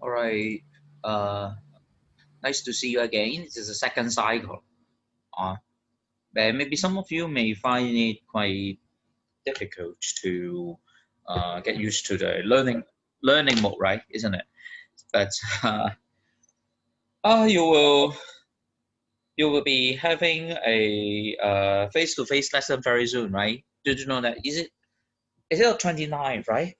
All right. Uh, Nice to see you again. This is the second cycle. Uh, but maybe some of you may find it quite difficult to get used to the learning mode, right? Isn't it? But uh, you will be having a face-to-face lesson very soon, right? Did you know that? Is it the 29th, right?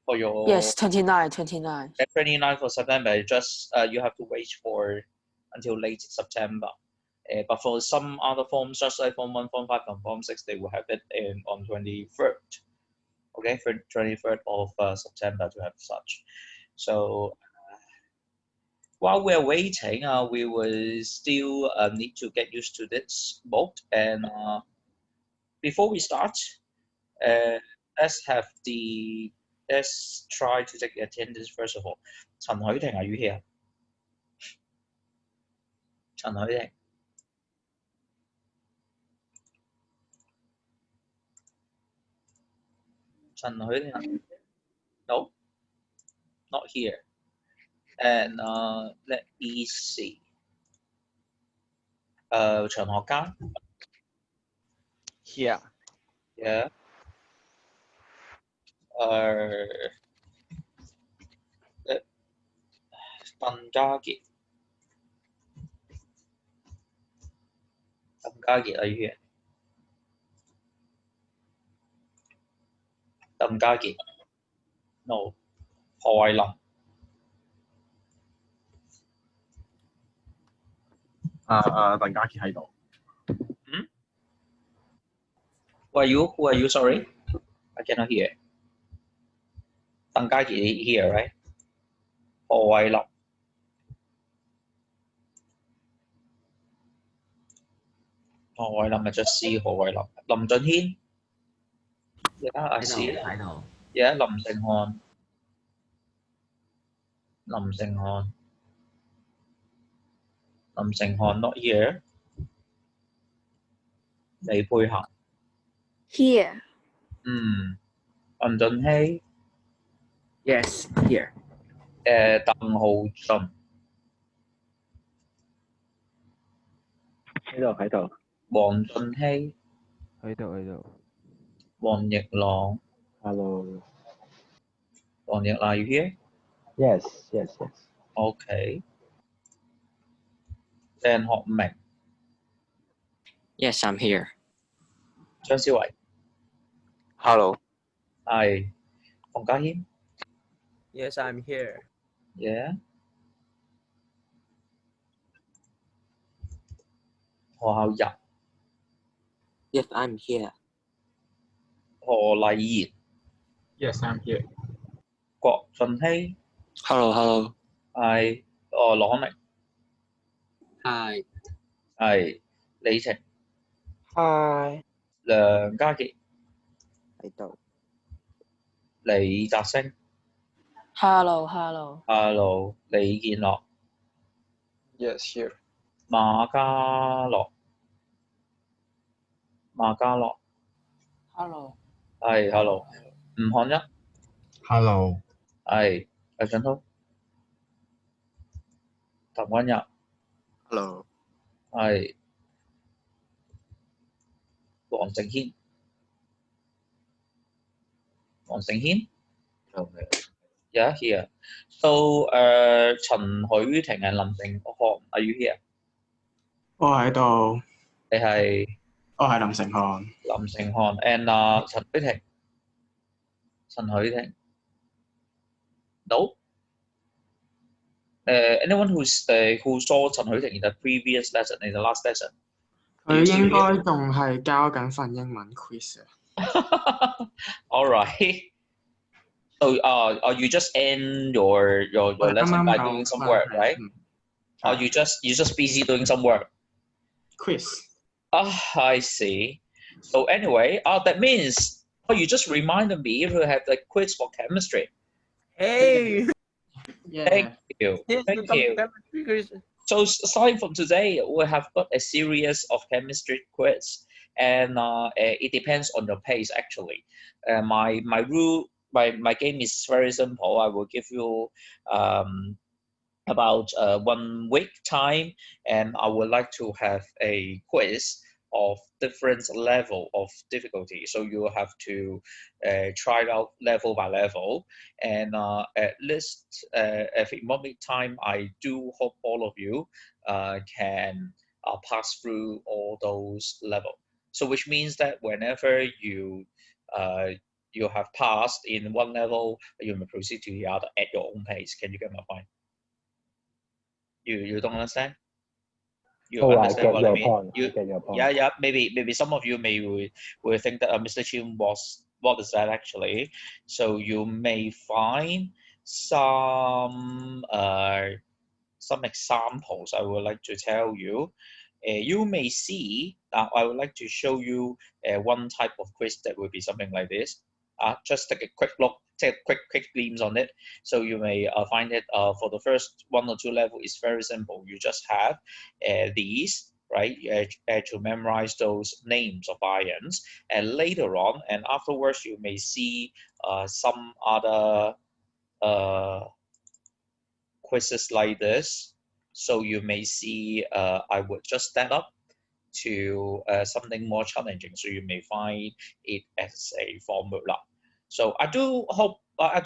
For your Yes, 29, 29. 29th of September, just you have to wait for until late September. But for some other forms, just like Form 1, Form 5, and Form 6, they will have it on 23rd. Okay, for 23rd of September to have such. So while we're waiting, we will still need to get used to this mode. And before we start, uh, let's have let's try to take the attendance first of all. 陳許婷, are you here? 陳許婷. No, not here. And let me see. 長學家. Here. Yeah. 鄧家傑. 鄧家傑, are you here? 鄧家傑. No. 何慧琳.鄧家傑喺度。Hmm? Who are you? Sorry, I cannot hear. 鄧家傑 here, right? 何慧琳. I just see 何慧琳. 林俊軒. Yeah, I see it. Yeah, 林成漢. 林成漢 not here. 李佩霞. Here. 吳俊熙. Yes, here. 鄧浩俊. 喺度。黃俊熙. 喺度。黃奕朗. Hello. 黃奕朗, are you here? Yes. Okay. 鄭學明. Yes, I'm here. 張思維. Hello. 係. 馮家軒. Yes, I'm here. Yeah. 何孝仁. Yes, I'm here. 何麗妍. Yes, I'm here. 郭俊熙. Hello. 係. 羅可明. Hi. 係. 李晴. Hi. 梁家傑. 喺度。李澤星. Hello. Hello. 李健樂. Yes, here. 馬家樂. Hello. 係. Hello. 吳漢一. Hello. 係. 魏俊滔. 譚君日. Hello. 係. 黃成軒. Yeah, here. So, 陳許廷and 林成漢, are you here? 我喺度。你係？我係林成漢。林成漢 and 陳許廷. No. Anyone who saw 陳許廷in the previous lesson, in the last lesson? 佢應該仲係交緊份英文 quiz 啊。All right. So, you just end your lesson by doing some work, right? Or you just busy doing some work? Quiz. I see. So anyway, that means you just reminded me to have the quiz for chemistry. Hey! Yeah. Thank you. So starting from today, we have got a series of chemistry quiz, and it depends on your pace actually. My rule my game is very simple. I will give you about 1 week time, and I would like to have a quiz of different level of difficulty. So you have to try it out level by level, and at least every 1 week time, I do hope all of you can pass through all those levels. So which means that whenever uh, you have passed in one level, you may proceed to the other at your own pace. Can you get my point? You don't understand? You understand what I mean? I get your point. Yeah. Maybe some of you will think that Mr. Chin was what is that actually? So you may find some examples I would like to tell you. You may see that I would like to show you one type of quiz that will be something like this. Just take a quick look, take a quick glimpse on it. So you may find it for the first 1 or 2 level is very simple. You just have these, right, to memorize those names of ions. And later on, and afterwards, you may see some other quizzes like this. So you may see I would just step up to something more challenging. So you may find it as a formula. So I do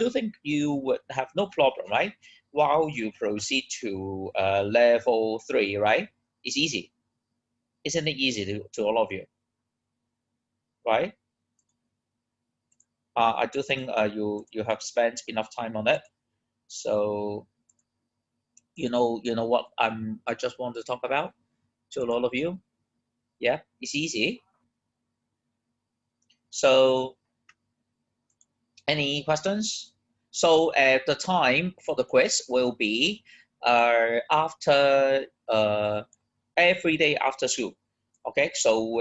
think you would have no problem, right? While you proceed to level 3, right? It's easy. Isn't it easy to all of you? Right? I do think you have spent enough time on it. So you know what I just want to talk about to all of you. Yeah, it's easy. So any questions? So the time for the quiz will be after every day after school. Okay, so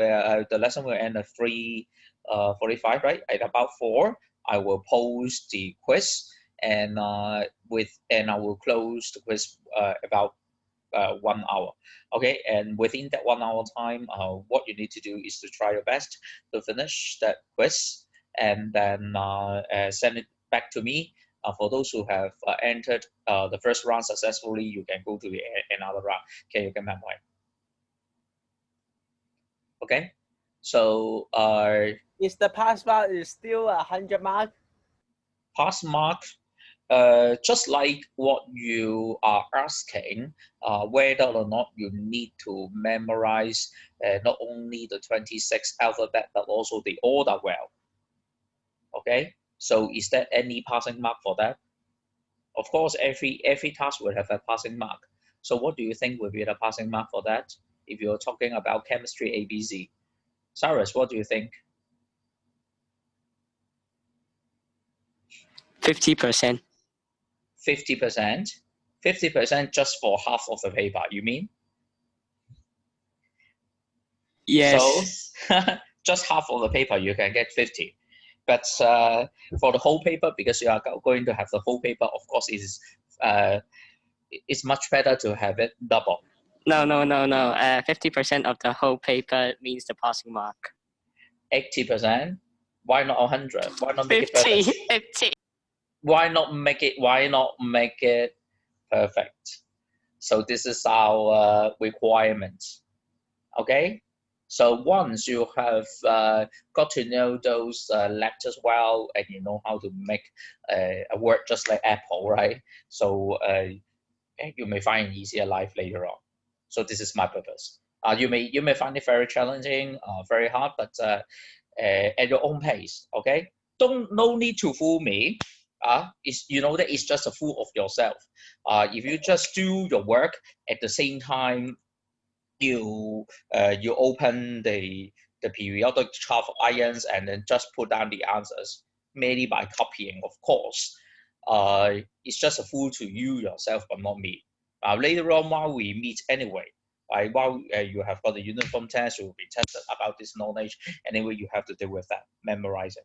the lesson will end at 3:45, right? At about 4, I will post the quiz, and I will close the quiz about 1 hour. Okay, and within that 1 hour time, what you need to do is to try your best to finish that quiz, and then send it back to me. For those who have entered the first round successfully, you can go to another round. Can you get my point? Okay, so Is the pass mark is still 100 mark? pass mark. Just like what you are asking, whether or not you need to memorize not only the 26 alphabet but also the order well. Okay, so is there any passing mark for that? Of course, every task will have a passing mark. So what do you think will be the passing mark for that? If you're talking about chemistry ABC, Cyrus, what do you think? 50%. 50%. 50% just for half of the paper. You mean? Yes. So just half of the paper you can get 50. But for the whole paper, because you are going to have the whole paper, of course, it's much better to have it double. No. 50% of the whole paper means the passing mark. 80%. Why not 100? Why not make 50. it perfect? 50. Why not make it perfect? So this is our requirement. Okay. So once you have got to know those letters well, and you know how to make a word just like apple, right? So you may find easier life later on. So this is my purpose. You may find it very challenging, very hard, but at your own pace. Okay. No need to fool me. That it's just a fool of yourself. If you just do your work at the same time, you open the periodic chart of ions and then just put down the answers, mainly by copying, of course. It's just a fool to you yourself, but not me. Later on, while we meet anyway, while you have got the uniform test, you will be tested about this knowledge. Anyway, you have to deal with that, memorizing.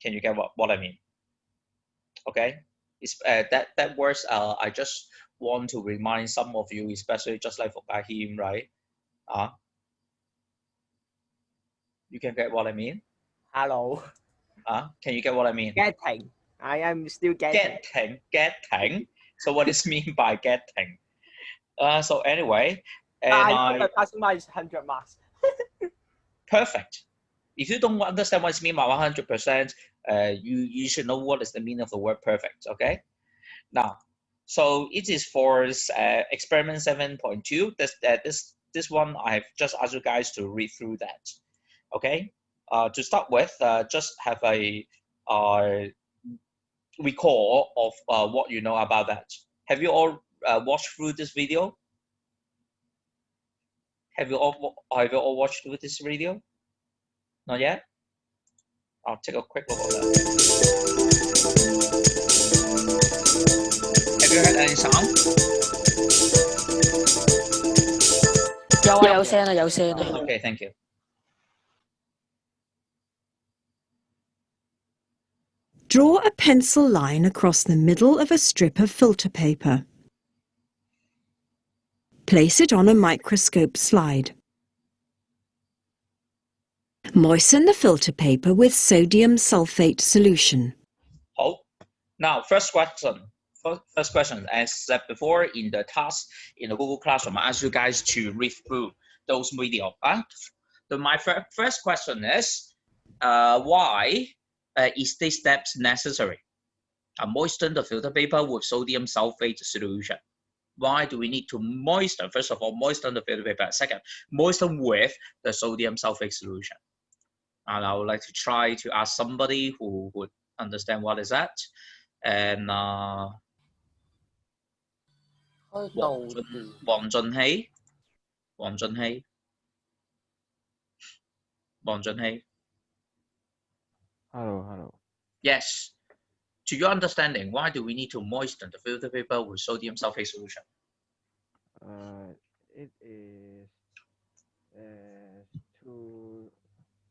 Can you get what I mean? Okay, it's that words. I just want to remind some of you, especially just like for Bahim, right? You can get what I mean? Hello. Can you get what I mean? Getting. I am still getting. Getting. So what is mean by getting? So anyway, and I know the passing mark is 100 marks. perfect. If you don't understand what it means by 100%, you should know what is the meaning of the word perfect. Okay. Now, so it is for experiment 7.2. This one I have just asked you guys to read through that. Okay. To start with, just have a recall of what you know about that. Have you all watched through this video? Have you all watched through this video? Not yet? I'll take a quick look at that. Have you heard any sound? 有啊，有聲啊，有聲啊。 Okay, thank you. Draw a pencil line across the middle of a strip of filter paper. Place it on a microscope slide. Moisten the filter paper with sodium sulfate solution. Oh, now first question. First question, as said before in the task in the Google Classroom, I asked you guys to read through those videos. My first question is, why is this step necessary? Moisten the filter paper with sodium sulfate solution. Why do we need to moisten? First of all, moisten the filter paper. Second, moisten with the sodium sulfate solution. And I would like to try to ask somebody who would understand what is that. And 黃俊熙 Hello. Yes. To your understanding, why do we need to moisten the filter paper with sodium sulfate solution? It is to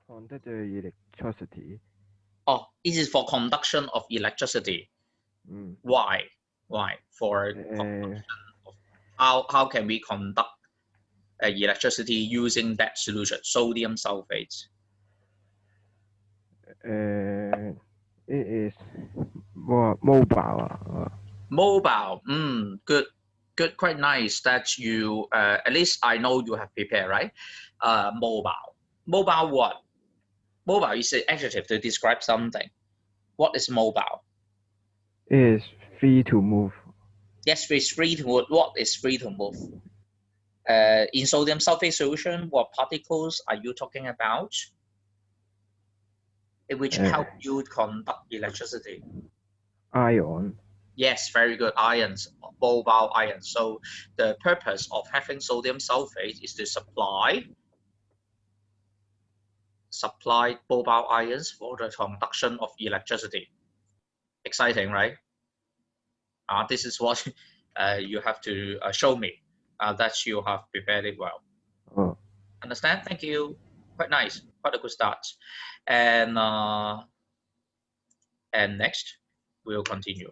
conduct the electricity. Oh, this is for conduction of electricity. Why? For conduction of, how can we conduct electricity using that solution, sodium sulfate? It is more mobile. Mobile. Good. Quite nice that you, at least I know you have prepared, right? Mobile. Mobile what? Mobile is an adjective to describe something. What is mobile? It is free to move. Yes, it's free to move. What is free to move? In sodium sulfate solution, what particles are you talking about? Which help you conduct electricity? Ion. Yes, very good. Ions, mobile ions. So the purpose of having sodium sulfate is to supply mobile ions for the conduction of electricity. Exciting, right? This is what you have to show me that you have prepared it well. Understand? Thank you. Quite nice. Quite a good start. And next, we'll continue.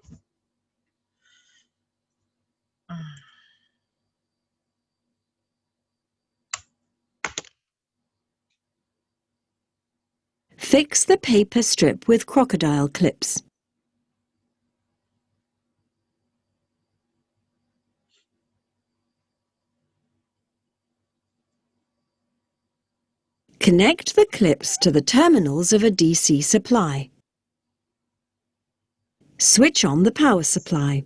Fix the paper strip with crocodile clips. Connect the clips to the terminals of a DC supply. Switch on the power supply.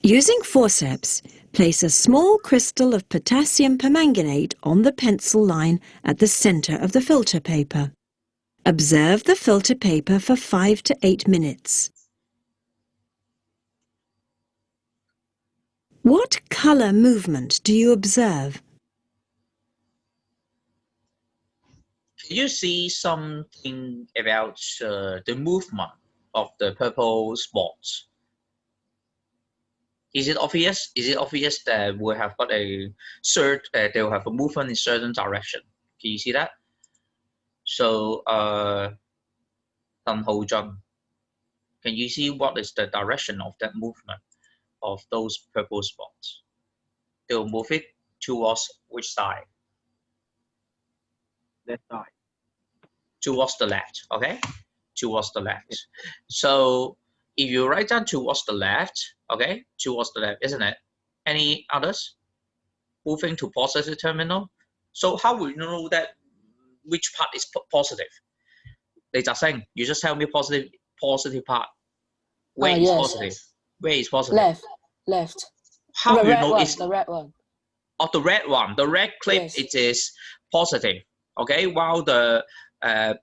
Using forceps, place a small crystal of potassium permanganate on the pencil line at the center of the filter paper. Observe the filter paper for 5 to 8 minutes. What color movement do you observe? Can you see something about the movement of the purple spots? Is it obvious? Is it obvious that we have got a they will have a movement in certain direction? Can you see that? So, Tan Ho Jun, can you see what is the direction of that movement of those purple spots? They will move it towards which side? Left side. towards the left, okay? Towards the left. So if you write down towards the left, okay? Towards the left, isn't it? Any others? Moving to positive terminal. So how will you know that which part is positive? They just saying, you just tell me positive part. Where is yes. positive? Where is positive? Left. How the you red know one, it's the red one. of the red one? The red clip, Yes. it is positive, okay? While the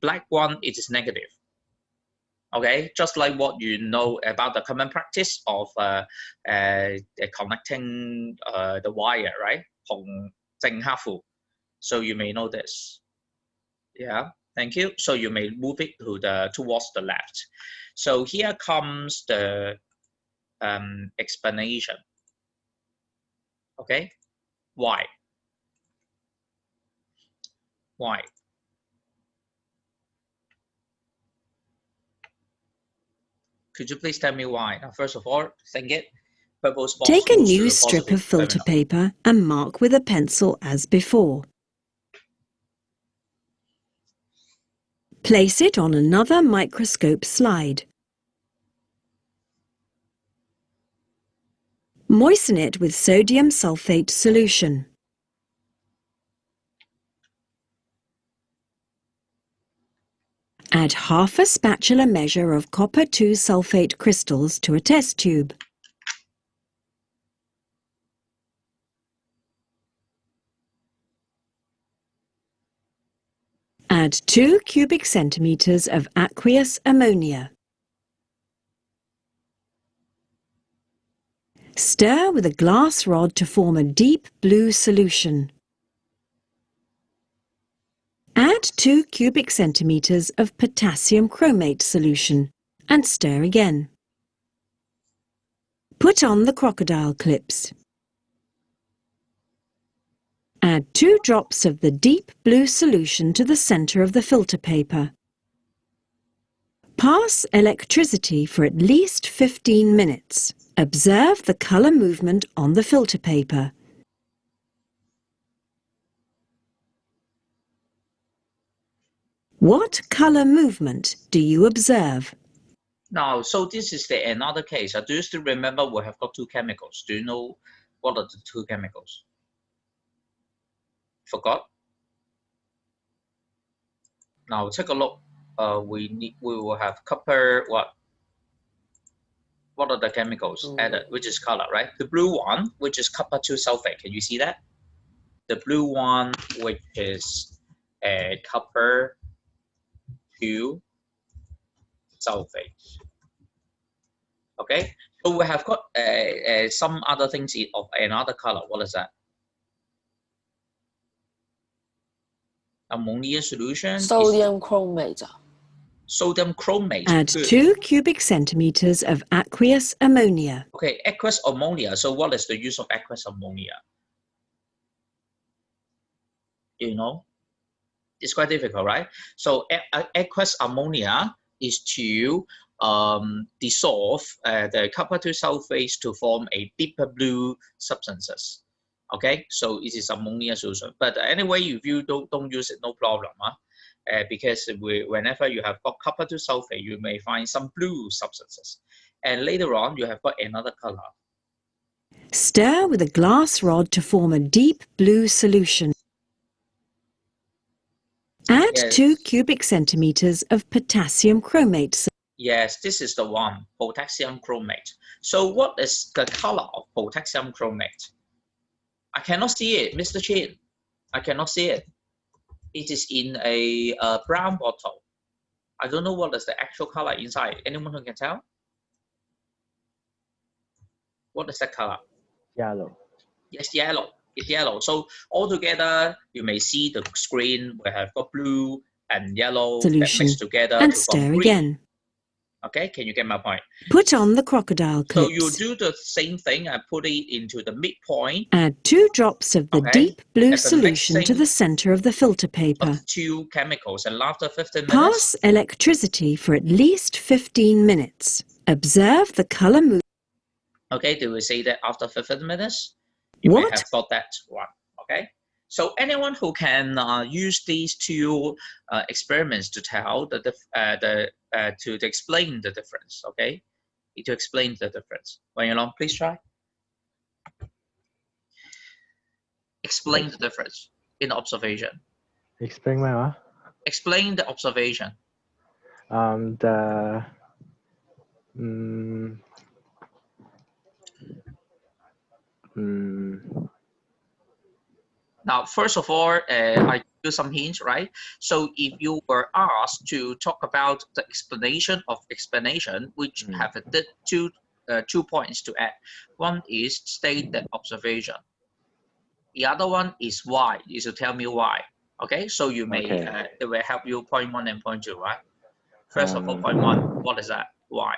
black one, it is negative. Okay, just like what you know about the common practice of connecting the wire, right? 紅正黑負. So you may know this. Yeah, thank you. So you may move it to towards the left. So here comes the explanation. Okay, why? Why? Could you please tell me why? Now, first of all, think it. Purple box Take a moves to new the strip positive of filter terminal. paper and mark with a pencil as before. Place it on another microscope slide. Moisten it with sodium sulfate solution. Add half a spatula measure of copper 2 sulfate crystals to a test tube. Add 2 cubic centimeters of aqueous ammonia. Stir with a glass rod to form a deep blue solution. Add 2 cubic centimeters of potassium chromate solution and stir again. Put on the crocodile clips. Add 2 drops of the deep blue solution to the center of the filter paper. Pass electricity for at least 15 minutes. Observe the color movement on the filter paper. What color movement do you observe? Now, so this is another case. Do you still remember we have got 2 chemicals? Do you know what are the 2 chemicals? Forgot? Now take a look. We will have copper. What are the chemicals added? Which is color, right? The blue one, which is copper 2 sulfate. Can you see that? The blue one, which is copper 2 sulfate. Okay, so we have got some other things of another color. What is that? Ammonia solution. Sodium chromate. Sodium chromate. Add 2 cubic centimeters of aqueous ammonia. Okay, aqueous ammonia. So what is the use of aqueous ammonia? You know, it's quite difficult, right? So aqueous ammonia is to dissolve the copper 2 sulfates to form a deeper blue substances. Okay, so it is ammonia solution. But anyway, if you don't use it, no problem, because whenever you have got copper 2 sulfate, you may find some blue substances, and later on you have got another color. Stir with a glass rod to form a deep blue solution. Add 2 cubic centimeters of potassium chromate. Yes, this is the one, potassium chromate. So what is the color of potassium chromate? I cannot see it, Mr. Chin. I cannot see it. It is in a brown bottle. I don't know what is the actual color inside. Anyone who can tell? What is that color? Yellow. Yes, yellow. It's yellow. So altogether, you may see the screen we have got blue and yellow that Solution mixed together and to stir form green. again. Okay, can you get my point? Put on the crocodile clips. So you do the same thing and put it into the midpoint. Add 2 drops of the deep blue solution to the center of the filter paper. Of 2 chemicals, and after 15 minutes, Pass electricity for at least 15 minutes. Observe the color movement. okay, do we say that after 15 minutes, you may have got that one, okay? So anyone who can use these two experiments to tell to explain the difference, okay? To explain the difference. When you're long, please try. Explain the difference in the observation. Explain my Explain the observation. The Now, first of all, I give you some hints, right? So if you were asked to talk about the explanation of explanation, which have two points to add. One is state the observation. The other one is why, is to tell me why. Okay, so you may, it will help you point 1 and point 2, right? First of all, point 1, what is that? Why?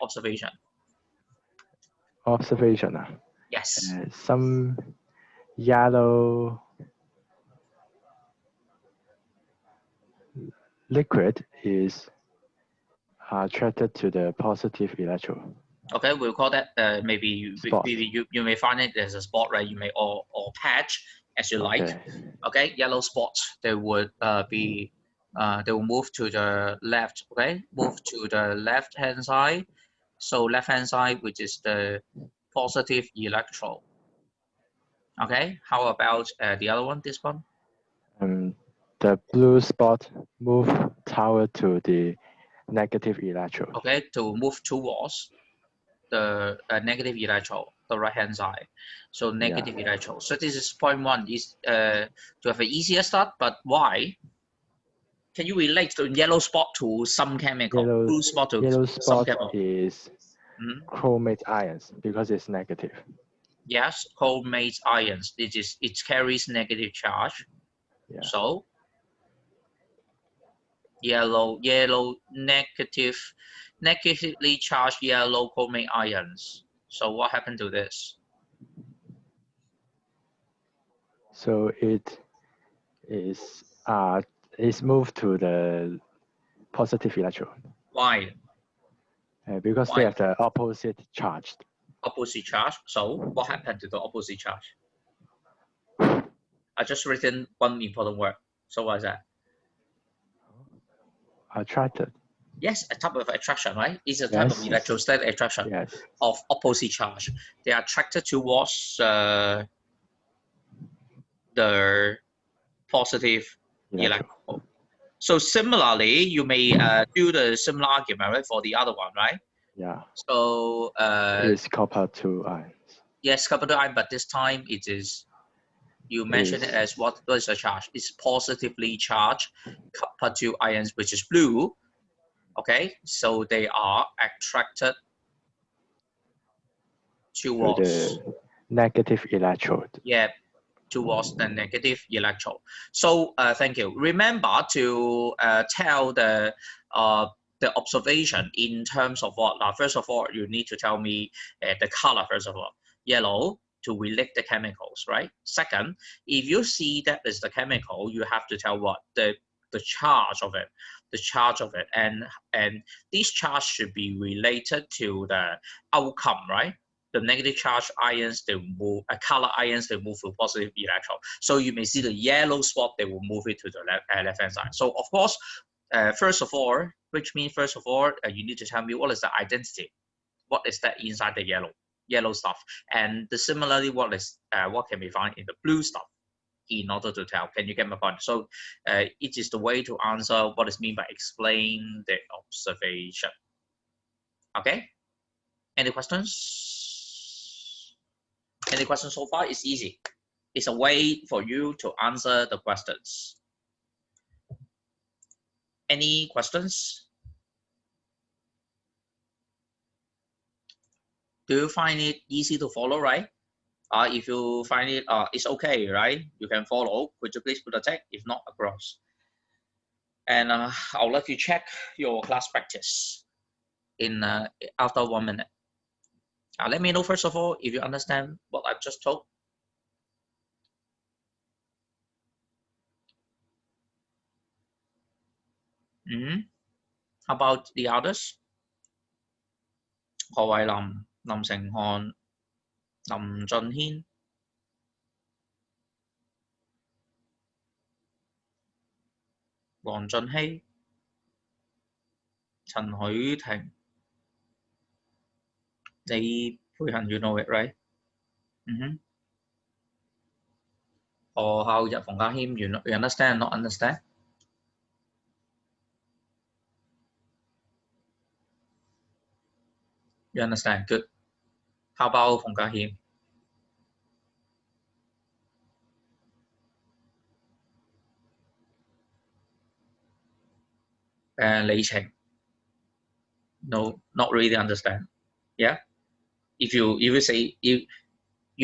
Observation. observation. Yes. Some yellow liquid is attracted to the positive electron. Okay, we'll call that maybe you may find it as a spot, right? You may or patch as you like. Okay, yellow spots, they would they will move to the left. Okay, move to the left hand side. So left hand side, which is the positive electron. Okay, how about the other one? This one. The blue spot move toward to the negative electron. Okay, to move towards the negative electron, the right hand side. So negative electron. So this is point 1 is to have an easier start, but why? Can you relate the yellow spot to some chemical? Blue spot to some chemical? Is chromate ions because it's negative. Yes, chromate ions. It carries negative charge. Yeah. So yellow negatively charged yellow chromate ions. So what happened to this? So it is moved to the positive electron. Why? Because they have the opposite charge. Opposite charge. So what happened to the opposite charge? I just written one important word. So what is that? Attracted. Yes, a type of attraction, right? It's a type of electrostatic attraction of opposite charge. They are attracted towards the positive electron. So similarly, you may do the similar argument, right, for the other one, right? Yeah. So it's copper 2 ions. Yes, copper 2 ion, but this time it is, you mentioned it as what is the charge? It's positively charged copper 2 ions, which is blue. Okay, so they are attracted towards the negative electrode. Yeah, towards the negative electrode. So thank you. Remember to tell the observation in terms of what? First of all, you need to tell me the color. First of all, yellow to relate the chemicals, right? Second, if you see that is the chemical, you have to tell what the charge of it, and this charge should be related to the outcome, right? The negative charge ions, they move, color ions, they move to positive electron. So you may see the yellow spot, they will move it to the left hand side. So of course, first of all, which means first of all, you need to tell me what is the identity, what is that inside the yellow stuff, and similarly, what can be found in the blue stuff. In order to tell, can you get my point? So it is the way to answer what is meant by explain the observation. Okay, any questions? Any questions so far? It's easy. It's a way for you to answer the questions. Any questions? Do you find it easy to follow, right? If you find it, it's okay, right? You can follow. Could you please put a tag? If not, across. And I'll let you check your class practice in after 1 minute. Let me know first of all if you understand what I've just told. How about the others? 何偉林、林成漢、林俊軒。黃俊熙、陳許廷，你佩行 you know it right？ 何孝日、馮家謙 you understand not understand？ You understand good. How about 馮家謙？李晴 no not really understand. Yeah. If you say you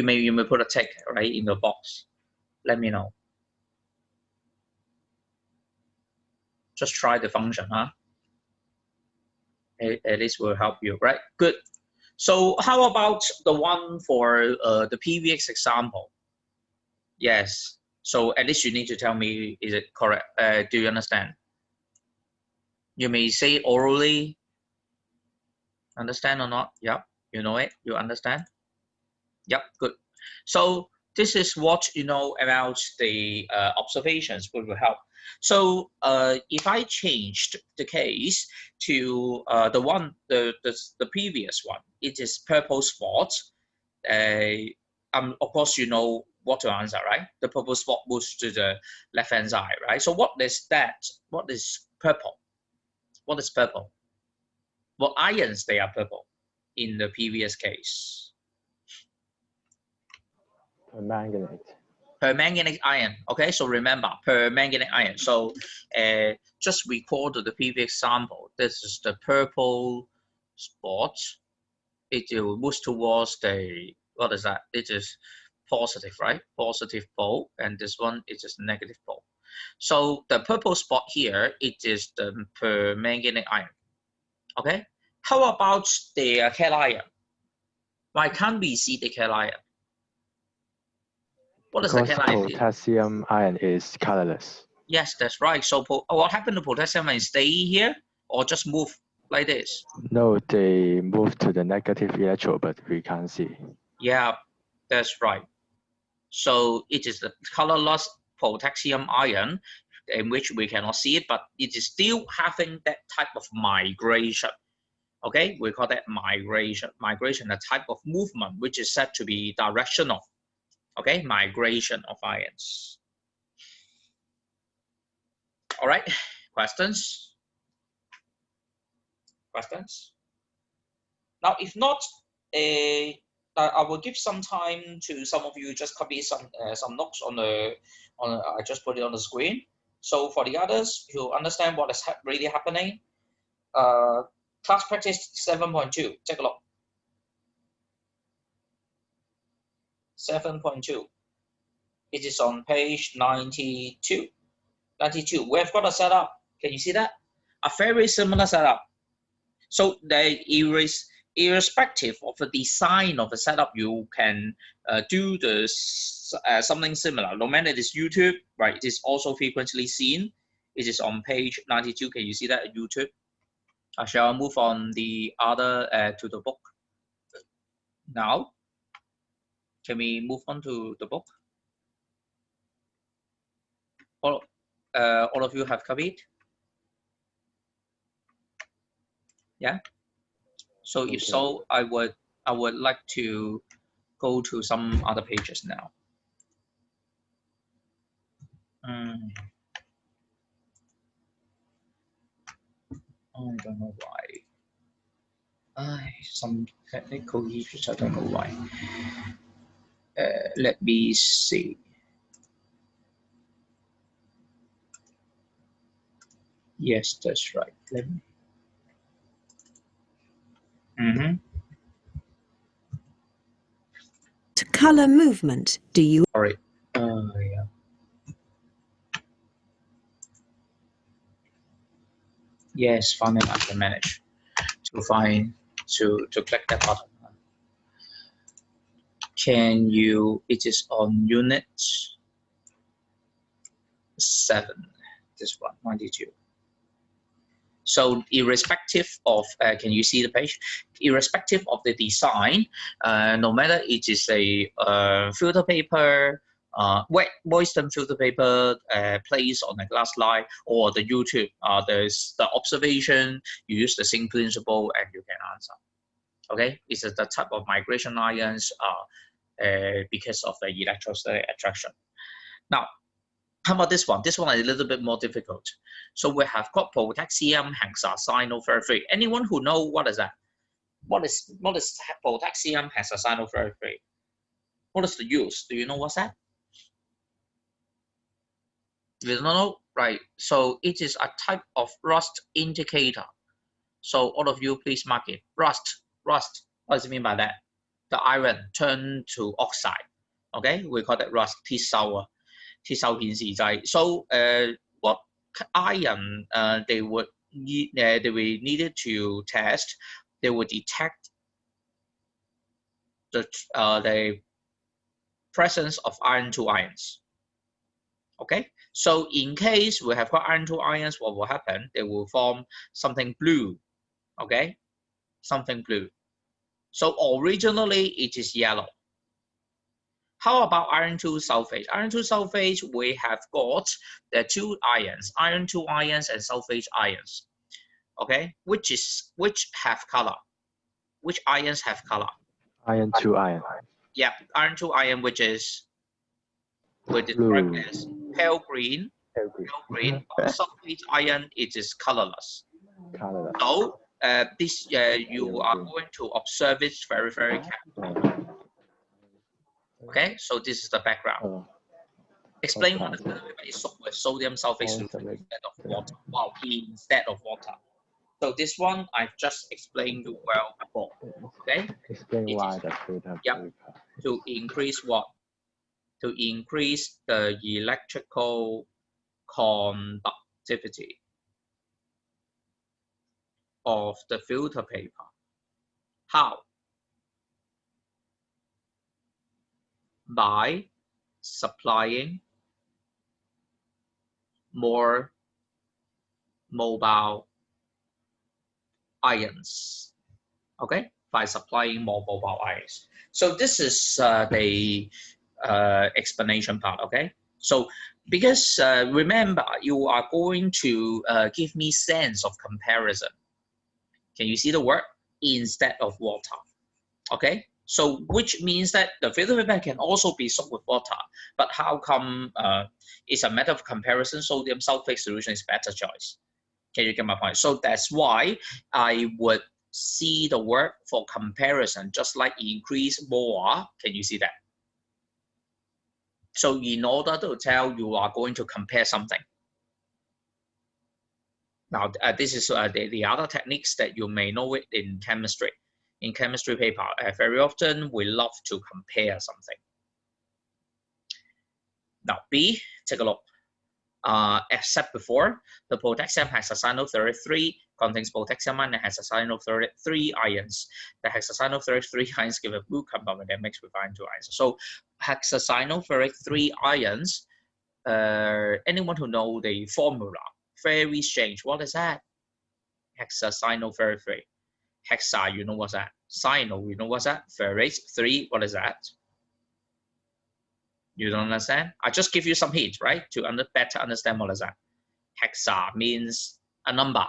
may put a tick right in the box. Let me know. Just try the function, huh? At least will help you, right? Good. So how about the one for the previous example? Yes. So at least you need to tell me, is it correct? Do you understand? You may say orally. Understand or not? Yep. You know it. You understand? Yep. Good. So this is what you know about the observations, which will help. So if I changed the case to the previous one, it is purple spot. Of course, you know what to answer, right? The purple spot moves to the left-hand side, right? So what is that? What is purple? What is purple? Well, ions, they are purple in the previous case. Permanganate. Permanganate ion. Okay, so remember, permanganate ion. So just recall to the previous example. This is the purple spot. It will move towards the, what is that? It is positive, right? Positive pole, and this one is just negative pole. So the purple spot here, it is the permanganate ion. Okay, how about the cation? Why can't we see the cation? What is the Because cation? potassium ion is colorless. Yes, that's right. So what happened to potassium ion? Stay here or just move like this? No, they move to the negative electrode, but we can't see. Yeah, that's right. So it is the colorless potassium ion in which we cannot see it, but it is still having that type of migration. Okay, we call that migration. Migration, a type of movement which is said to be directional. Okay, migration of ions. All right, questions? Questions? Now, if not, I will give some time to some of you just copy some notes on I just put it on the screen. So for the others, you understand what is really happening. Class practice 7.2. Take a look. 7.2. It is on page 92. 92. We have got a setup. Can you see that? A very similar setup. So irrespective of the design of the setup, you can do something similar. No matter it is YouTube, right? It is also frequently seen. It is on page 92. Can you see that at YouTube? Shall I move on the other to the book now? Can we move on to the book? All of you have copied? Yeah. So if so, I would like to go to some other pages now. I don't know why. Some technical issues. I don't know why. Let me see. Yes, that's right. Let me. To color movement, do you? Sorry. Yeah. Yes, finally I can manage to click that button. Can you? It is on unit 7. This one, 92. So irrespective of, can you see the page? Irrespective of the design, no matter it is a filter paper moisten filter paper placed on a glass slide, or the YouTube, there's the observation, you use the same principle and you can answer. Okay, this is the type of migration ions because of the electrostatic attraction. Now, how about this one? This one is a little bit more difficult. So we have got potassium hexacyanoferrate. Anyone who know what is that? What is potassium hexacyanoferrate? What is the use? Do you know what's that? You don't know, right? So it is a type of rust indicator. So all of you, please mark it. Rust. What does it mean by that? The iron turned to oxide. Okay, we call that rust. 鐵鏽啊，鐵鏽顯示劑. So what iron they would needed to test? They would detect the presence of iron 2 ions. Okay, so in case we have got iron 2 ions, what will happen? They will form something blue. Okay, something blue. So originally it is yellow. How about iron 2 sulfate? Iron 2 sulfate, we have got the 2 ions, iron 2 ions and sulfate ions. Okay, which have color? Which ions have color? Iron 2 ion. Yeah, iron 2 ion, which is we describe as pale green. But sulfate ion, it is colorless. So this you are going to observe it very, very carefully. Okay, so this is the background. Explain what the is with sodium sulfate solution instead of water. Wow, instead of water. So this one I've just explained well before. Okay. Explain why the filter paper. To increase what? To increase the electrical conductivity of the filter paper. How? By supplying more mobile ions. Okay, by supplying more mobile ions. So this is the explanation part. Okay, so because remember, you are going to give me sense of comparison. Can you see the word instead of water? Okay, so which means that the filter paper can also be soaked with water, but how come it's a matter of comparison? Sodium sulfate solution is better choice. Can you get my point? So that's why I would see the word for comparison, just like increase more. Can you see that? So in order to tell you are going to compare something. Now, this is the other techniques that you may know it in chemistry. In chemistry paper, very often we love to compare something. Now, B, take a look. As said before, the potassium hexacyanoferrate 3 contains potassium and hexacyanoferrate 3 ions. The hexacyanoferrate 3 ions give a blue compound when they mix with iron 2 ions. So hexacyanoferrate 3 ions, anyone who know the formula, very strange. What is that? Hexacyanoferrate 3. Hexa, you know what's that? Cyano, you know what's that? Ferrate 3, what is that? You don't understand? I just give you some hints, right? To better understand what is that. Hexa means a number.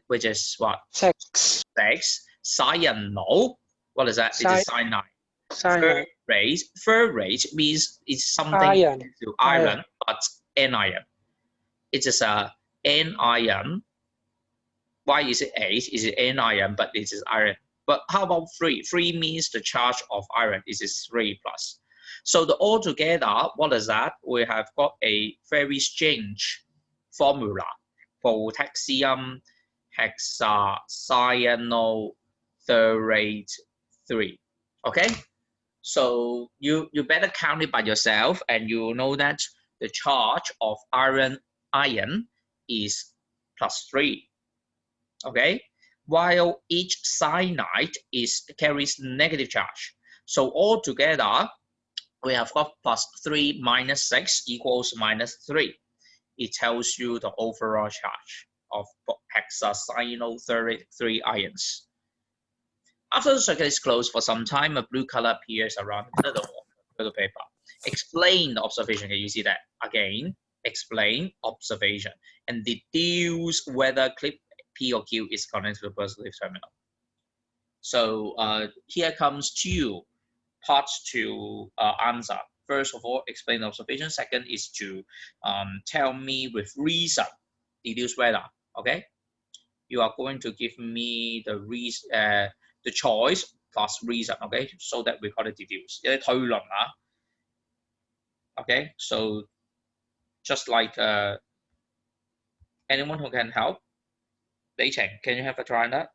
Which is what? 6. 6. Cyano, what is that? It is cyanide. Ferrate means it's something to iron, but anion. It is a anion. Why is it 8? Is it anion, but it is iron? But how about 3? 3 means the charge of iron. It is 3 plus. So the altogether, what is that? We have got a very strange formula. Potassium hexacyanoferrate 3. Okay? So you better count it by yourself, and you know that the charge of iron is +3. Okay? While each cyanide carries negative charge. So altogether, we have got +3 minus 6 equals -3. It tells you the overall charge of hexacyanoferrate 3 ions. After the circuit is closed for some time, a blue color appears around the middle of the paper. Explain the observation. Can you see that? Again, explain observation and deduce whether clip P or Q is connected to the positive terminal. So here comes two parts to answer. First of all, explain the observation. Second is to tell me with reason, deduce whether. Okay, you are going to give me the the choice plus reason. Okay, so that we call it deduce. 有啲推論啊。Okay, so just like anyone who can help, 李晴, can you have a try on that?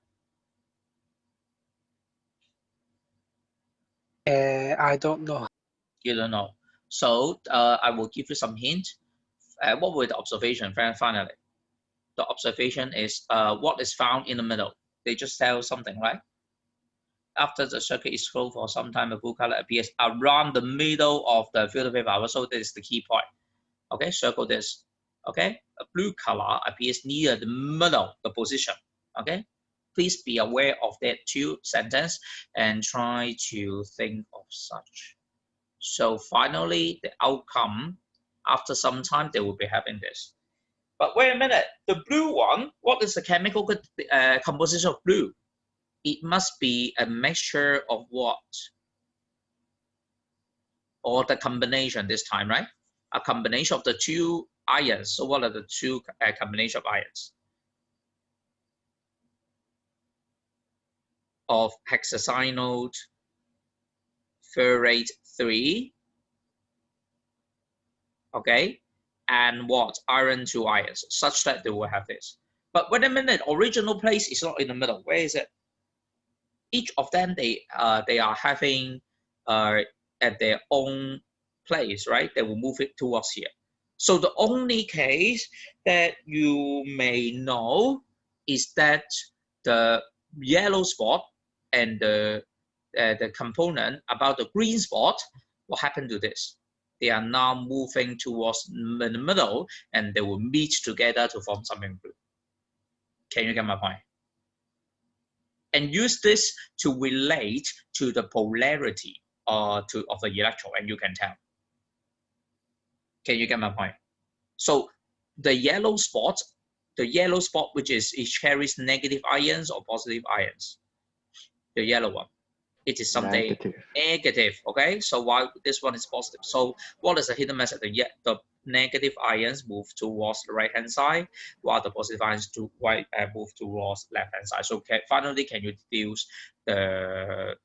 I don't know. You don't know. So I will give you some hint. What were the observation? Finally, the observation is what is found in the middle. They just tell something, right? After the circuit is closed for some time, a blue color appears around the middle of the filter paper. So this is the key point. Okay, circle this. Okay, a blue color appears near the middle, the position. Okay, please be aware of that two sentence and try to think of such. So finally, the outcome, after some time, they will be having this. But wait a minute, the blue one, what is the chemical composition of blue? It must be a mixture of what? Or the combination this time, right? A combination of the two ions. So what are the two combination of ions? Of hexacyanote ferrate 3, okay, and what? Iron 2 ions, such that they will have this. But wait a minute, original place is not in the middle. Where is it? Each of them, they are having at their own place, right? They will move it towards here. So the only case that you may know is that the yellow spot and the component about the green spot, what happened to this? They are now moving towards the middle and they will meet together to form something blue. Can you get my point? And use this to relate to the polarity of the electron, and you can tell. Can you get my point? So the yellow spot which is, it carries negative ions or positive ions. The yellow one, it is something negative. Okay, so why this one is positive? So what is the hidden message? The negative ions move towards the right hand side, while the positive ions move towards left hand side. So finally, can you deduce the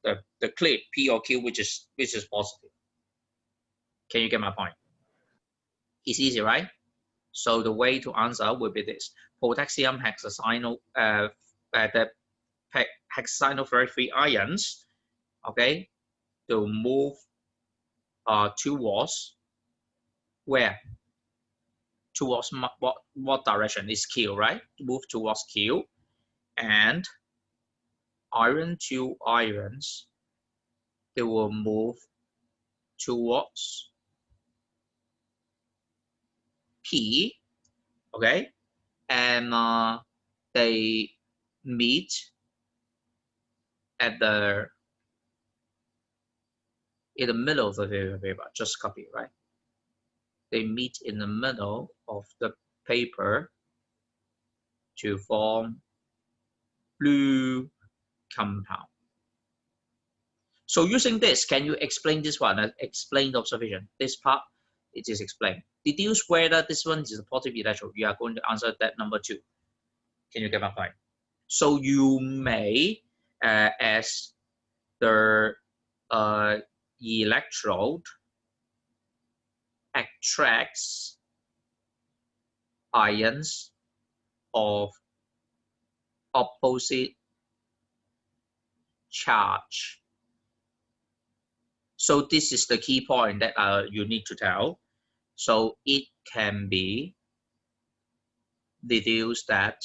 clip P or Q which is positive? Can you get my point? It's easy, right? So the way to answer will be this: potassium hexacyano, the hexacyanoferrate 3 ions, okay, to move towards where? Towards what direction? Is Q, right? Move towards Q. And iron 2 ions, they will move towards P, okay? And they meet in the middle of the paper. Just copy, right? They meet in the middle of the paper to form blue compound. So using this, can you explain this one? Explain the observation. This part, it is explained. Deduce whether this one is a positive electron. You are going to answer that number 2. Can you get my point? So you may, as the electrode attracts ions of opposite charge. So this is the key point that you need to tell. So it can be deduced that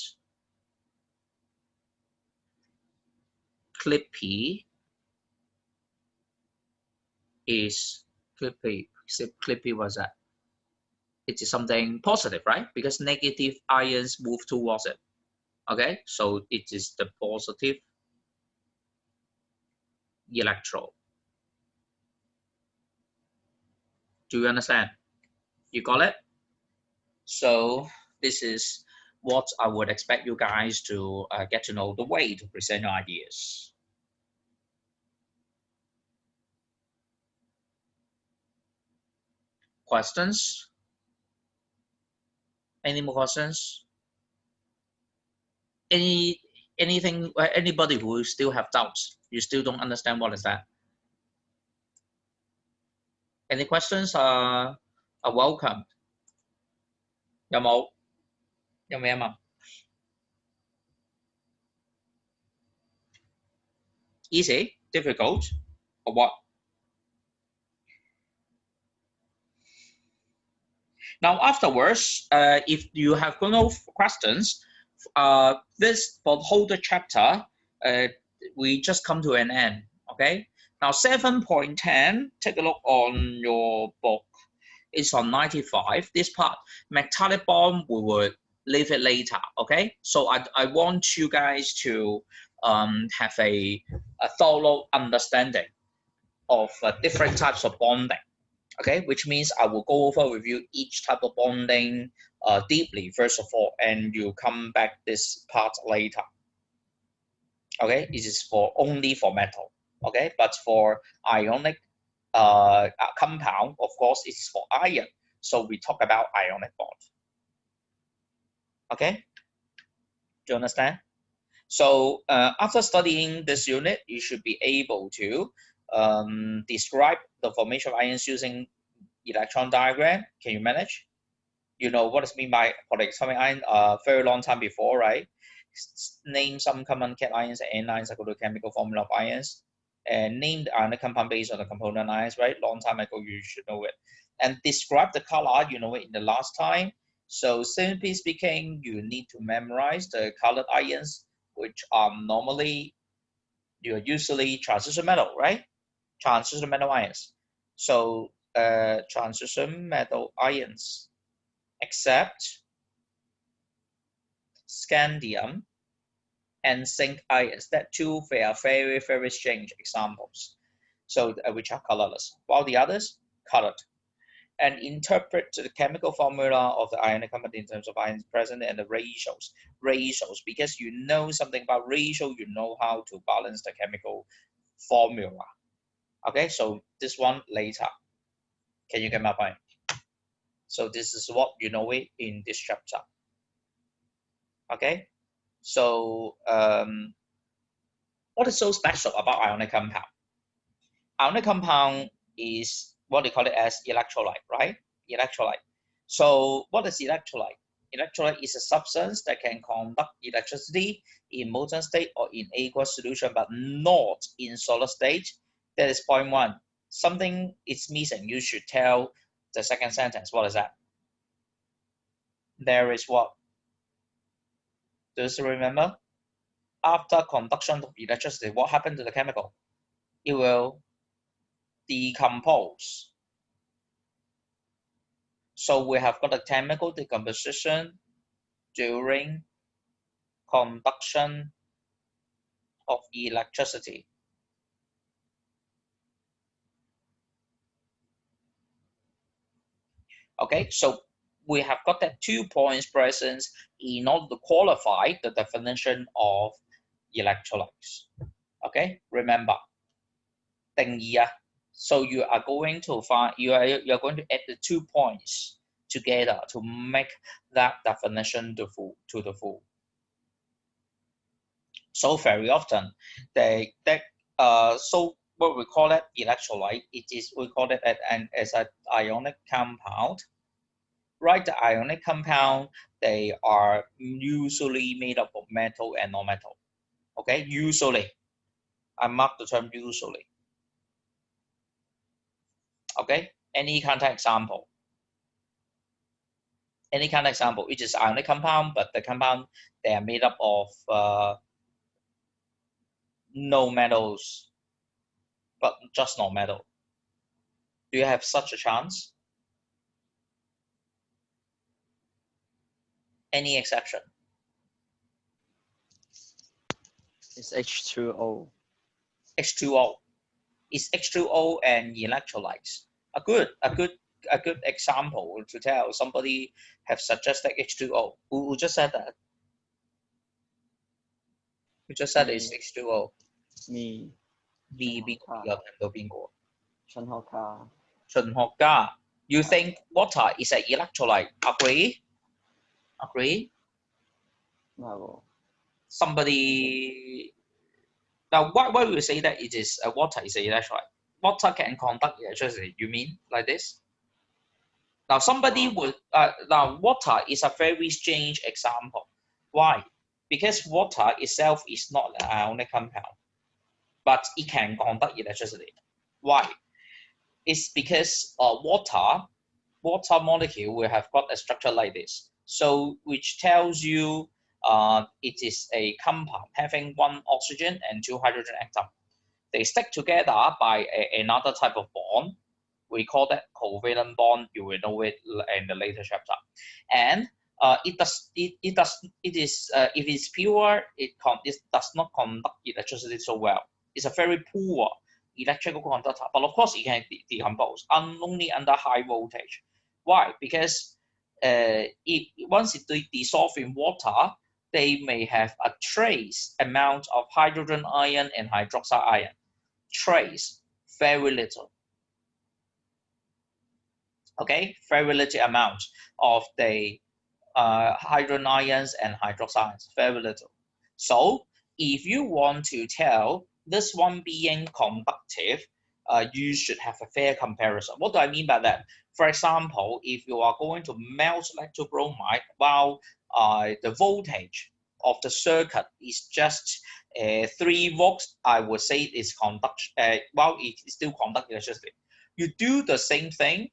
clip P is clip P was that? It is something positive, right? Because negative ions move towards it. Okay, so it is the positive electrode. Do you understand? You got it? So this is what I would expect you guys to get to know the way to present your ideas. Questions? Any more questions? Anything? Anybody who still have doubts? You still don't understand what is that? Any questions are welcome. 有冇？有咩問？ Easy, difficult, or what? Now afterwards, if you have no questions, this for the whole chapter, we just come to an end. Okay. Now 7.10, take a look on your book. It's on 95. This part, metallic bond, we will leave it later. Okay. So I want you guys to have a thorough understanding of different types of bonding. Okay, which means I will go over with you each type of bonding deeply first of all, and you come back this part later. Okay, this is only for metal. Okay, but for ionic compound, of course, it's for iron. So we talk about ionic bond. Okay, do you understand? So after studying this unit, you should be able to describe the formation of ions using electron diagram. Can you manage? You know what is mean by polyatomic ion very long time before, right? Name some common cation ions and anions according to the chemical formula of ions, and name the ionic compound based on the component ions, right? Long time ago, you should know it. And describe the color, you know it in the last time. So simply speaking, you need to memorize the colored ions, which are you're usually transition metal, right? Transition metal ions. So transition metal ions, except scandium and zinc ions. That two they are very, very strange examples. So which are colorless, while the others colored. And interpret the chemical formula of the ionic compound in terms of ions present and the ratios. Ratios, because you know something about ratio, you know how to balance the chemical formula. Okay, so this one later. Can you get my point? So this is what you know it in this chapter. Okay, so what is so special about ionic compound? Ionic compound is what they call it as electrolyte, right? Electrolyte. So what is electrolyte? Electrolyte is a substance that can conduct electricity in molten state or in aqueous solution, but not in solid state. That is point one. Something is missing. You should tell the second sentence. What is that? There is what? Do you remember? After conduction of electricity, what happened to the chemical? It will decompose. So we have got a chemical decomposition during conduction of electricity. Okay, so we have got that 2 points present in order to qualify the definition of electrolytes. Okay, remember, 定義啊. So you are going to find you're going to add the 2 points together to make that definition to the full. So very often so what we call it electrolyte, we call it as an ionic compound. Right, the ionic compound, they are usually made up of metal and non-metal. Okay, usually. I mark the term usually. Okay, any kind of example. Any kind of example, it is ionic compound, but the compound, they are made up of no metals, but just non-metal. Do you have such a chance? Any exception? It's H2O. H2O. It's H2O and electrolytes. A good a good example to tell somebody have suggested H2O. Who just said that? Who just said it's H2O? มี 邊個有聽到邊個？秦學家 秦學家 You think water is an electrolyte? Agree? Agree? 唔係喎 Somebody now why we say that it is water is an electrolyte? Water can conduct electricity. You mean like this? Now somebody would now water is a very strange example. Why? Because water itself is not an ionic compound, but it can conduct electricity. Why? It's because water molecule will have got a structure like this. So which tells you it is a compound having one oxygen and two hydrogen atom. They stick together by another type of bond. We call that covalent bond. You will know it in the later chapter. And if it's pure, it does not conduct electricity so well. It's a very poor electrical conductor, but of course it can decompose only under high voltage. Why? Because once it dissolves in water, they may have a trace amount of hydrogen ion and hydroxide ion. Trace, very little. Okay, very little amount of the hydrogen ions and hydroxide ions, very little. So if you want to tell this one being conductive, you should have a fair comparison. What do I mean by that? For example, if you are going to melt electrobromide while the voltage of the circuit is just 3 volts, I would say it's conduction. While it is still conduct electricity, you do the same thing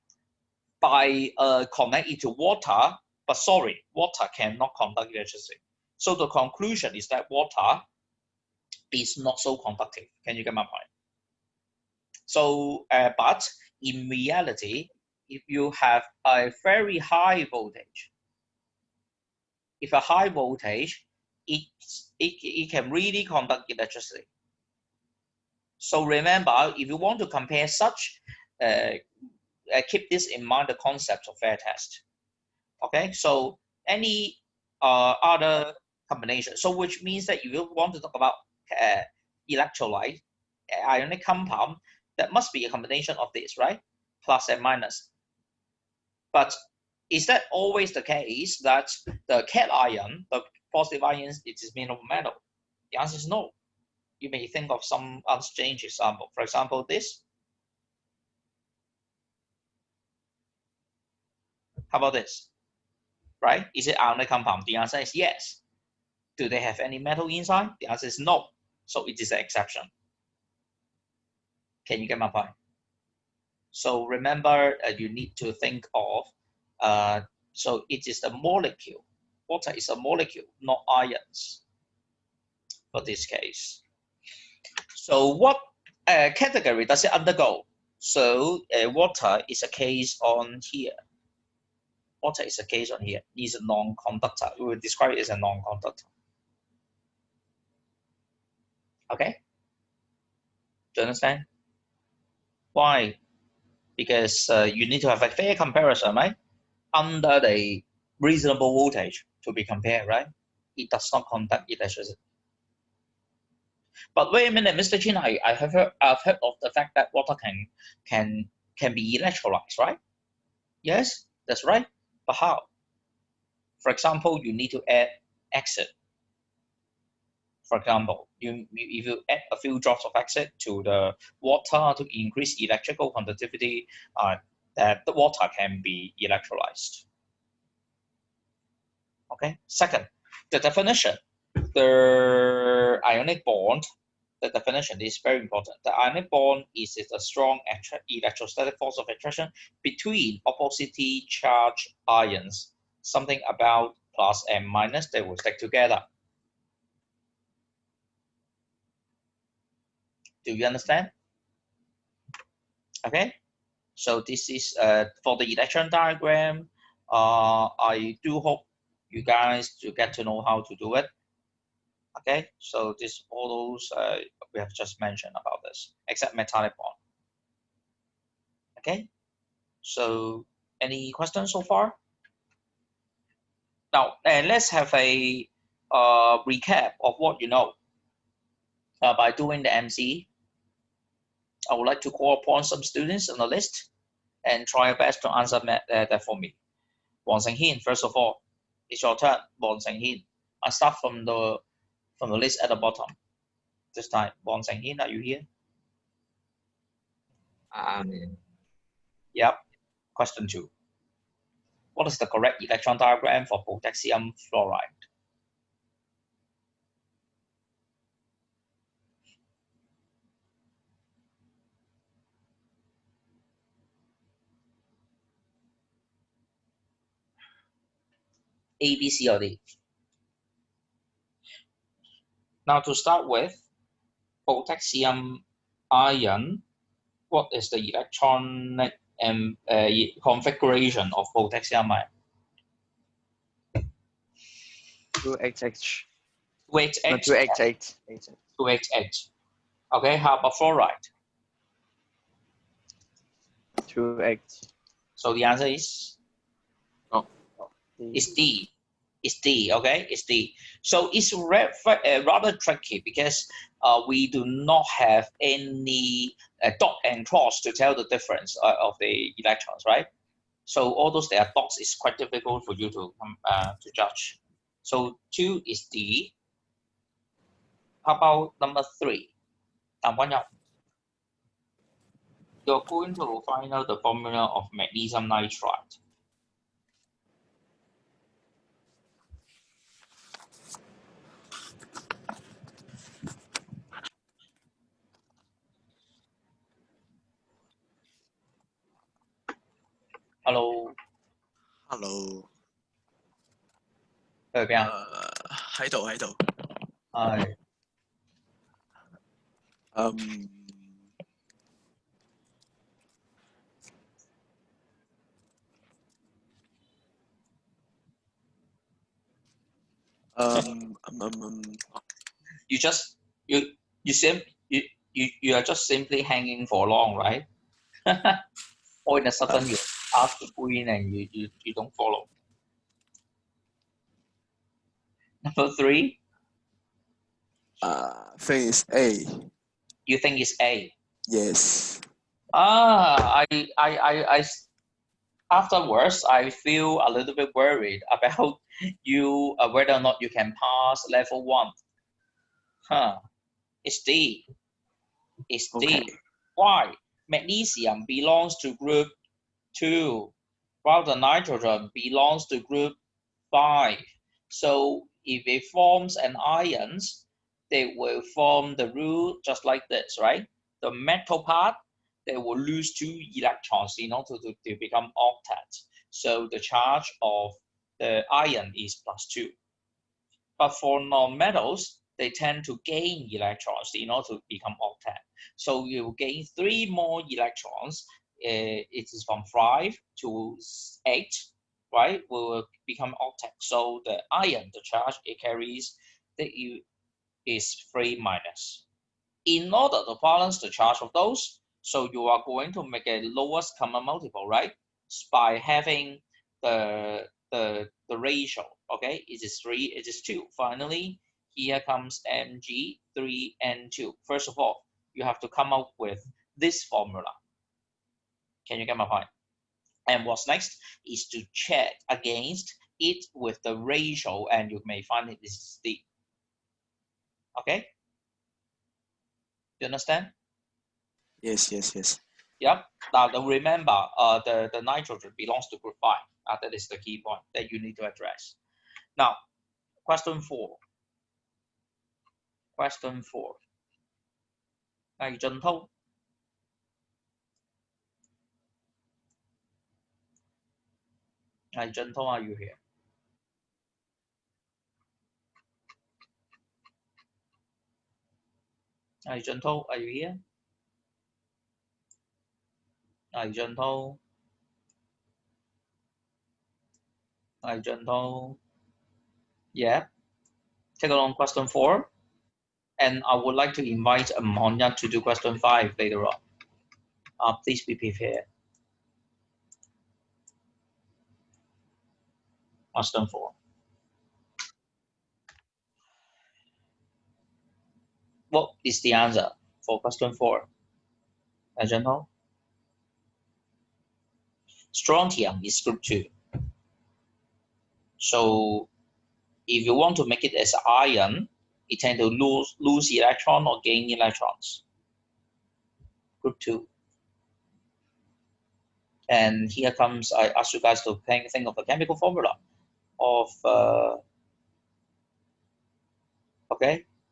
by connect it to water, but sorry, water cannot conduct electricity. So the conclusion is that water is not so conductive. Can you get my point? So, but in reality, if you have a very high voltage, if a high voltage, it can really conduct electricity. So remember, if you want to compare such, keep this in mind, the concept of fair test. Okay, so any other combination, so which means that if you want to talk about electrolyte, ionic compound, that must be a combination of this, right? Plus and minus. But is that always the case that the cation ion, the positive ions, it is made of metal? The answer is no. You may think of some other strange example. For example, this. How about this? Right? Is it ionic compound? The answer is yes. Do they have any metal inside? The answer is no. So it is an exception. Can you get my point? So remember, you need to think of, so it is a molecule. Water is a molecule, not ions for this case. So what category does it undergo? So water is a case on here. Water is a case on here. It's a non-conductor. We will describe it as a non-conductor. Okay? Do you understand? Why? Because you need to have a fair comparison, right? Under the reasonable voltage to be compared, right? It does not conduct electricity. But wait a minute, Mr. Chin, I've heard of the fact that water can be electrolyzed, right? Yes, that's right. But how? For example, you need to add acid. For example, if you add a few drops of acid to the water to increase electrical conductivity, that the water can be electrolyzed. Okay. Second, the definition. The ionic bond. The definition is very important. The ionic bond is a strong electrostatic force of attraction between oppositely charged ions. Something about plus and minus, they will stick together. Do you understand? Okay. So this is for the electron diagram. I do hope you guys to get to know how to do it. Okay, so this all those we have just mentioned about this, except metallic bond. Okay, So any questions so far? Now, let's have a recap of what you know. By doing the MC, I would like to call upon some students on the list and try your best to answer that for me. Wang Senghin, first of all, it's your turn. Wang Senghin. I start from the list at the bottom. This time, Wang Senghin, are you here? Yep. Question 2. What is the correct electron diagram for potassium fluoride? A, B, C, or D? Now to start with, potassium ion, what is the electronic configuration of potassium ion? 2XX. 2XX. 2XX. 2XX. Okay, how about fluoride? 2X. So the answer is? It's D. It's D, okay? It's D. So it's rather tricky because we do not have any dot and cross to tell the difference of the electrons, right? So all those that are dots is quite difficult for you to judge. So 2 is D. How about number 3? You're going to find out the formula of magnesium nitride. Hello. Hello， 喺邊啊？喺度喺度，係。You just you are just simply hanging for long, right? Or in a sudden you ask the queen and you don't follow. Number 3. Thing is A. You think it's A? Yes. I afterwards I feel a little bit worried about you whether or not you can pass level 1. It's D. It's Okay. D. Why? Magnesium belongs to group 2, while the nitrogen belongs to group 5. So if it forms an ions, they will form the rule just like this, right? The metal part, they will lose 2 electrons in order to become octets. So the charge of the ion is +2. But for non-metals, they tend to gain electrons in order to become octet. So you will gain 3 more electrons. It is from 5 to 8, right? Will become octet. So the ion, the charge it carries, is 3 minus. In order to balance the charge of those, so you are going to make a lowest common multiple, right? By having the ratio, okay? It is 3, it is 2. Finally, here comes Mg 3N2. First of all, you have to come up with this formula. Can you get my point? And what's next is to check against it with the ratio, and you may find it is D. Okay? You understand? Yes. Yep. Now remember, the nitrogen belongs to group 5. That is the key point that you need to address. Now, question 4. Question 4. 魏俊滔 are you here? Are you here? Yeah. Take along question 4. And I would like to invite Monya to do question 5 later on. Please be prepared. Question 4. What is the answer for question 4? Agent Strontium is group 2. So if you want to make it as iron, it tend to lose electron or gain electrons. Group 2. And here comes, I ask you guys to think of the chemical formula of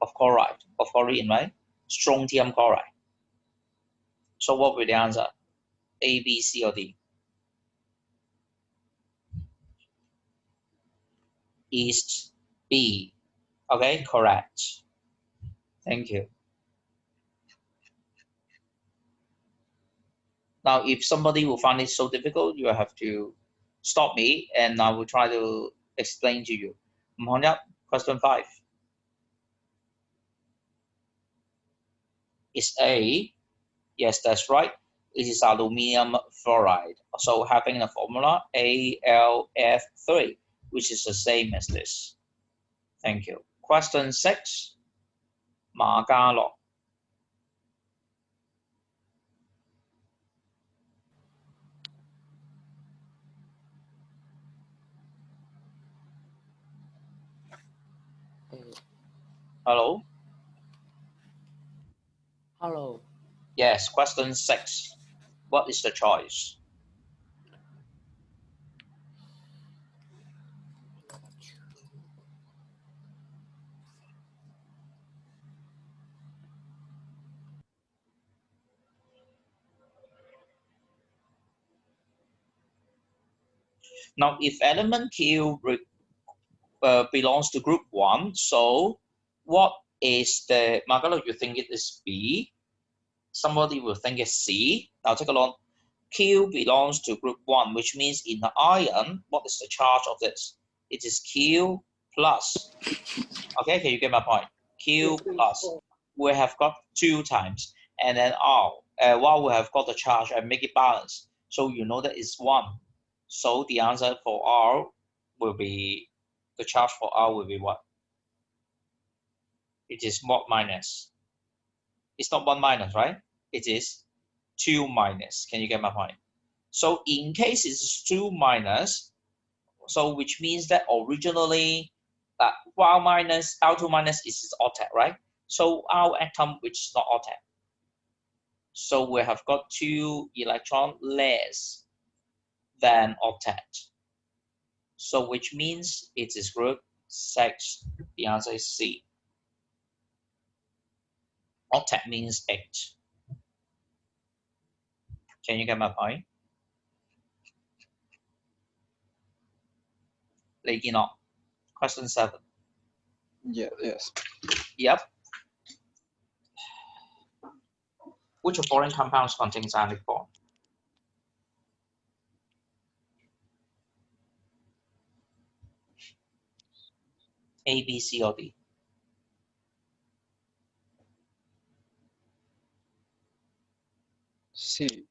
of chloride, of chlorine, right? Strontium chloride. So what will the answer? A, B, C, or D? Is B. Okay, correct. Thank you. Now, if somebody will find it so difficult, you have to stop me and I will try to explain to you. Question 5. Is A. Yes, that's right. It is aluminum fluoride. So having the formula AlF3, which is the same as this. Thank you. Question 6. 馬家樂 Hello? Hello. Yes, question 6. What is the choice? Now, if element Q belongs to group 1, so what is the, Magalo, you think it is B? Somebody will think it's C. Now take a look. Q belongs to group 1, which means in the iron, what is the charge of this? It is Q plus. Okay, can you get my point? Q plus. We have got 2 times. And then R, while we have got the charge and make it balance. So you know that it's 1. So the answer for R will be, the charge for R will be what? It is mod minus. It's not 1 minus, right? It is 2 minus. Can you get my point? So in case it's 2 minus, so which means that originally while minus, R2 minus is octet, right? So our atom which is not octet. So we have got 2 electron less than octet. So which means it is group 6. The answer is C. Octet means 8. Can you get my point? 你見我 Question 7. Yeah, yes. Yep. Which of foreign compounds contains ionic bond? A, B, C, or D? C.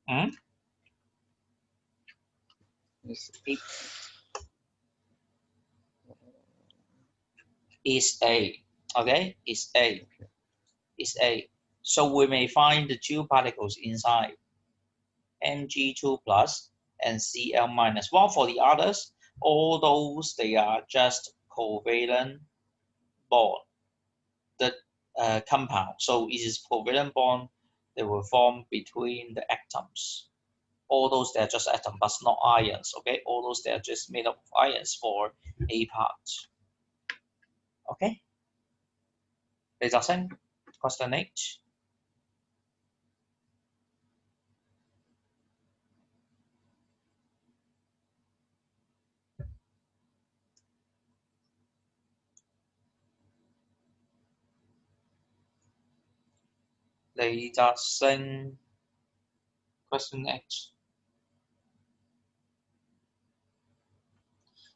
Hmm? Yes. Is A. Okay, is A. Is A. So we may find the 2 particles inside, Mg2 plus and Cl minus. While for the others, all those they are just covalent bond. The compound. So it is covalent bond they will form between the atoms. All those they are just atoms, but not ions. Okay, all those they are just made up of ions for A part. Okay. 李澤星 question 8. 李澤星 question 8.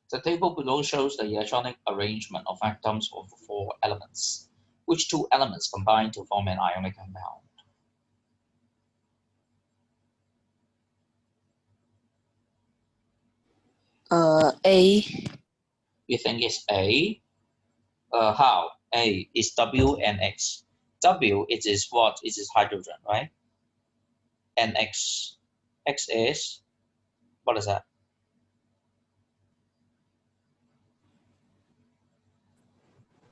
The table below shows the electronic arrangement of atoms of 4 elements. Which 2 elements combine to form an ionic compound? A. You think it's A? How? A is W and X. W it is what? It is hydrogen, right? And X is what is that?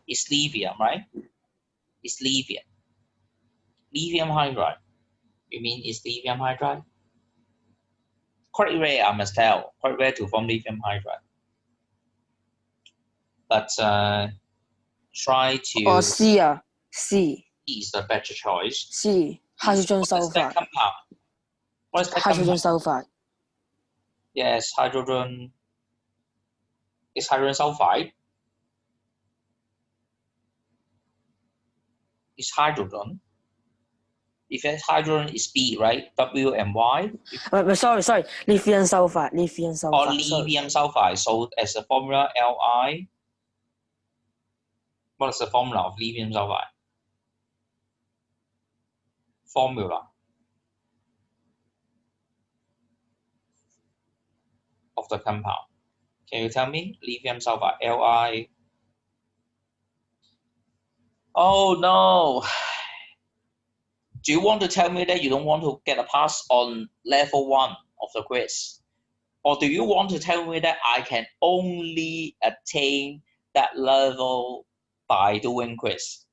It's lithium, right? It's lithium. Lithium hydride. You mean it's lithium hydride? Quite rare, I must tell. Quite rare to form lithium hydride. But try to. Or C. C. C is the better choice. C. Hydrogen What is that sulfide. compound? What is that Hydrogen compound? sulfide. Yes, hydrogen. It's hydrogen sulfide. It's hydrogen. If it's hydrogen, it's B, right? W and Y. Sorry. Lithium sulfide. Or lithium sulfide. So as a formula, Li. What is the formula of lithium sulfide? Formula of the compound. Can you tell me? Lithium sulfide, Li. Oh no. Do you want to tell me that you don't want to get a pass on level 1 of the quiz? Or do you want to tell me that I can only attain that level by doing quiz?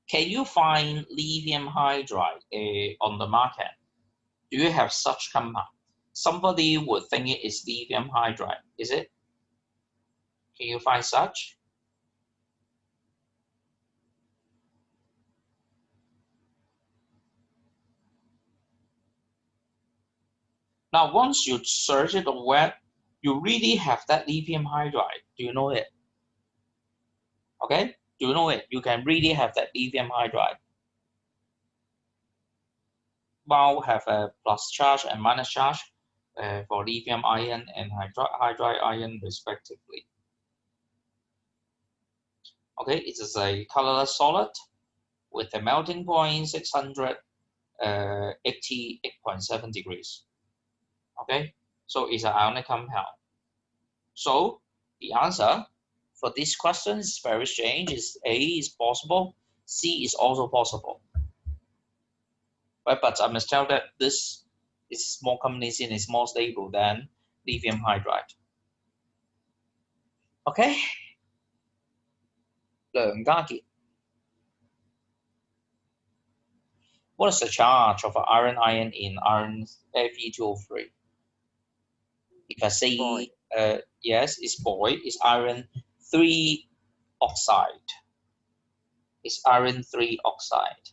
Can you find lithium hydride on the market? Do you have such compound? Somebody would think it is lithium hydride, is it? Can you find such? Now, once you search it on web, you really have that lithium hydride. Do you know it? Okay? Do you know it? You can really have that lithium hydride. While have a plus charge and minus charge for lithium ion and hydride ion respectively. Okay, it is a colorless solid with a melting point 688.7 degrees. Okay, so it's an ionic compound. So the answer for this question is very strange. Is A is possible, C is also possible. Right, but I must tell that this is more commonly seen, is more stable than lithium hydride. Okay. 梁家傑 What is the charge of an iron ion in iron Fe2O3? If I say yes, it's boy, it's iron 3 oxide. It's iron 3 oxide.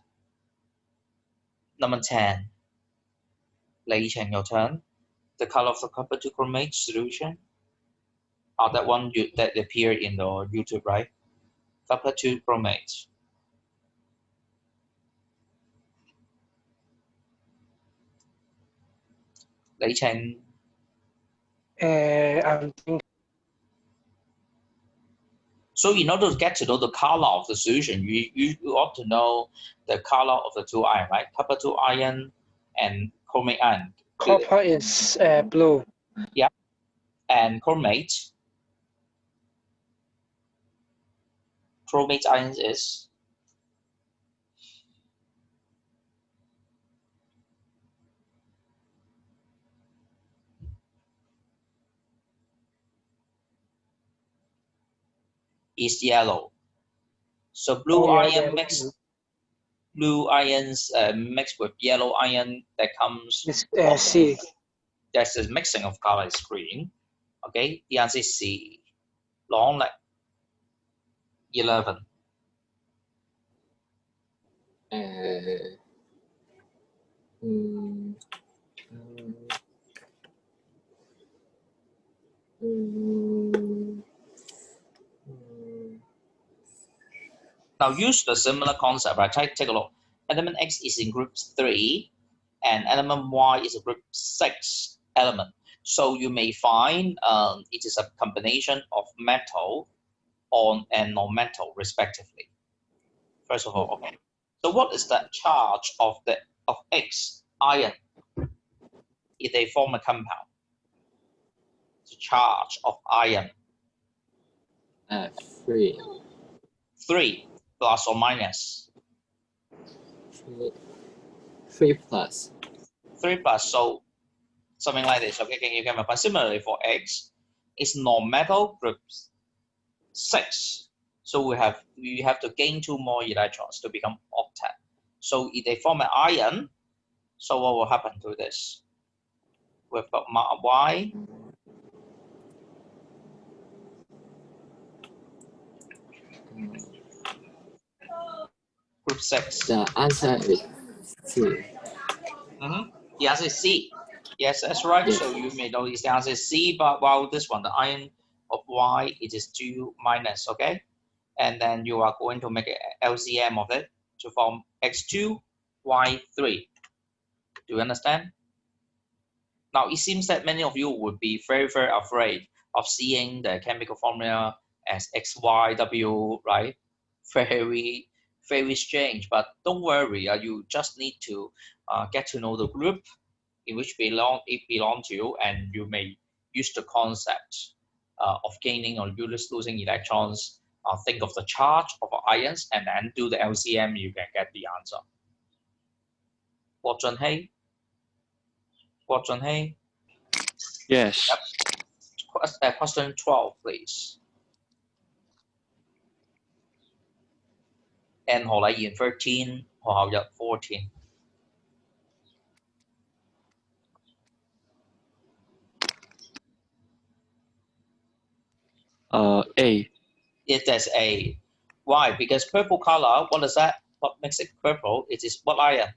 Number 10. Lei Chen, your turn. The color of the copper to chromate solution. Oh, that one that appeared in the YouTube, right? Copper to chromate. Lei Chen. I'm thinking. So in order to get to know the color of the solution, you ought to know the color of the two ion, right? Copper 2 ion and chromate ion. Copper is blue. Yeah. And chromate ion is yellow. So blue ion blue ions mixed with yellow ion that comes. C. That's a mixing of color is green. Okay, the answer is C. Long like 11. Now use the similar concept, right? Take a look. Element X is in group 3 and element Y is a group 6 element. So you may find it is a combination of metal and non-metal respectively. First of all, okay. So what is the charge of X ion if they form a compound? The charge of ion. 3. 3 plus or minus? 3 plus. 3 plus. So something like this. Okay, you can apply. Similarly for X, it's non-metal group 6. So we have to gain 2 more electrons to become octet. So if they form an ion, so what will happen to this? We've got Y. Group 6. The answer is C. The answer is C. Yes, that's right. Yes. So you may notice the answer is C, but while this one, the ion of Y, it is 2 minus, okay? And then you are going to make an LCM of it to form X2, Y3. Do you understand? Now, it seems that many of you would be very, very afraid of seeing the chemical formula as XYW, right? Very, very strange, but don't worry. You just need to get to know the group in which it belongs to, and you may use the concept of gaining or losing electrons. Think of the charge of ions, and then do the LCM. You can get the answer. Guo Junhei. Yes. Yep. Question 12, please. And 何禮賢 13, 何孝日 14. A. It is A. Why? Because purple color, what is that? What makes it purple? It is what ion?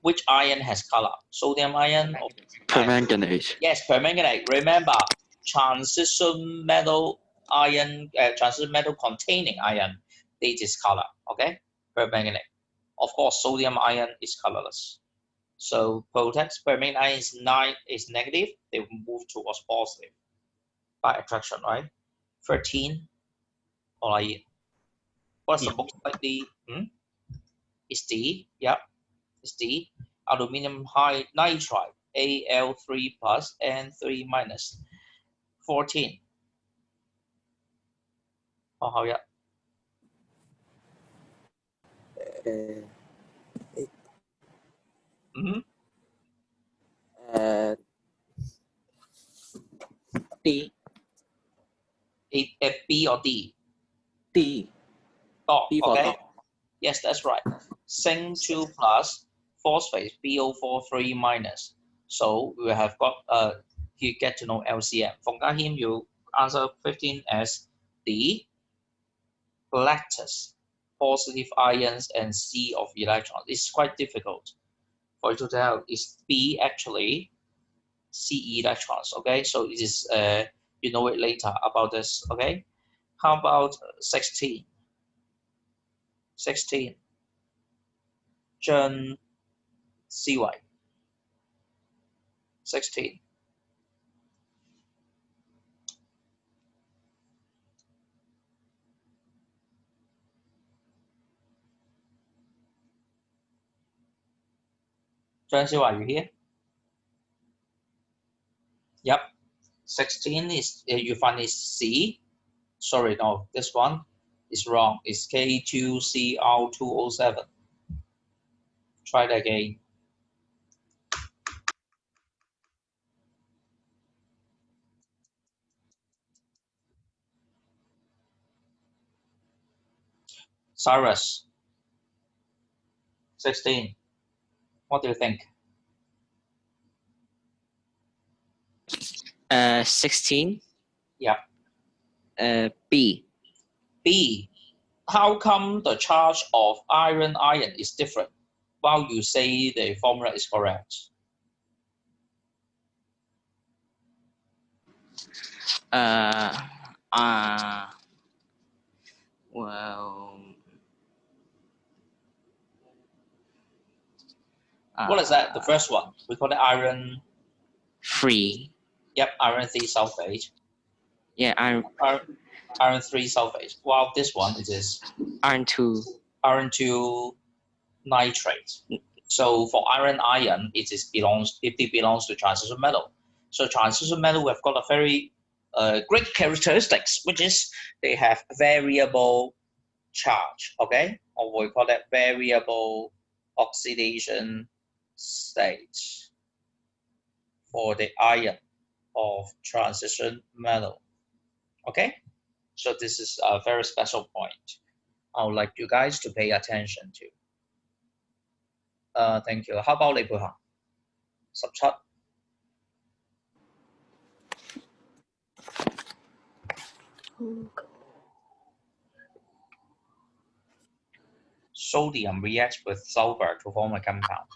Which ion has color? Sodium ion or Permanganate. Yes, permanganate. Remember, transition metal ion, transition metal containing ion, it is color. Okay, permanganate. Of course, sodium ion is colorless. So protects permanganate is negative. They will move towards positive by attraction, right? 13. What's the most likely? It's D. Yep, it's D. Aluminium nitride, Al3 plus and 3 minus. 14. How yeah? D. B or D? D. Oh, B for okay. dog. Yes, that's right. Zinc 2 plus, phosphate BO4 3 minus. So we have got you get to know LCM. From Him, you answer 15 as D. Lattice, positive ions and C of electrons. It's quite difficult for you to tell. Is B actually C electrons? Okay, so it is you know it later about this. Okay, how about 16? 16. John CY. 16. John CY, you here? Yep. 16 is you find is C. Sorry, no, this one is wrong. It's K2CR207. Try it again. Cyrus. 16. What do you think? 16. Yeah. B. B. How come the charge of iron is different while you say the formula is correct? Well. What is that? The first one. We call it iron 3. Yep, iron 3 sulfate. Yeah, Iron 3 sulfate. While this one it is iron 2. iron 2 nitrate. So for iron, it belongs to transition metal. So transition metal have got a very great characteristics, which is they have variable charge, okay? Or we call that variable oxidation state for the ion of transition metal, okay? So this is a very special point I would like you guys to pay attention to. Thank you. How about 李佩霞？17 Sodium reacts with sulfur to form a compound.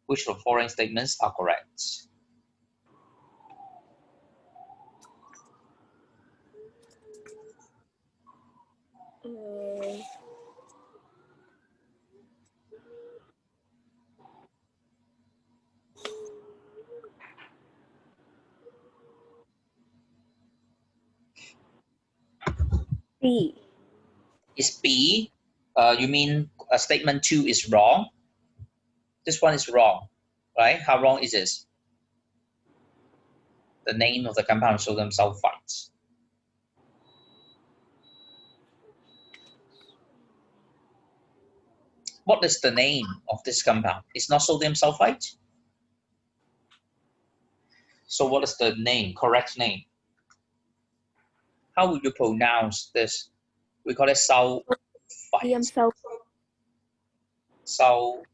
Which of the following statements are correct? B. Is B? You mean statement 2 is wrong? This one is wrong, right? How wrong is this? The name of the compound sodium sulfite. What is the name of this compound? It's not sodium sulfite. So what is the name, correct name? How would you pronounce this? We call it sulfite. Sulfide.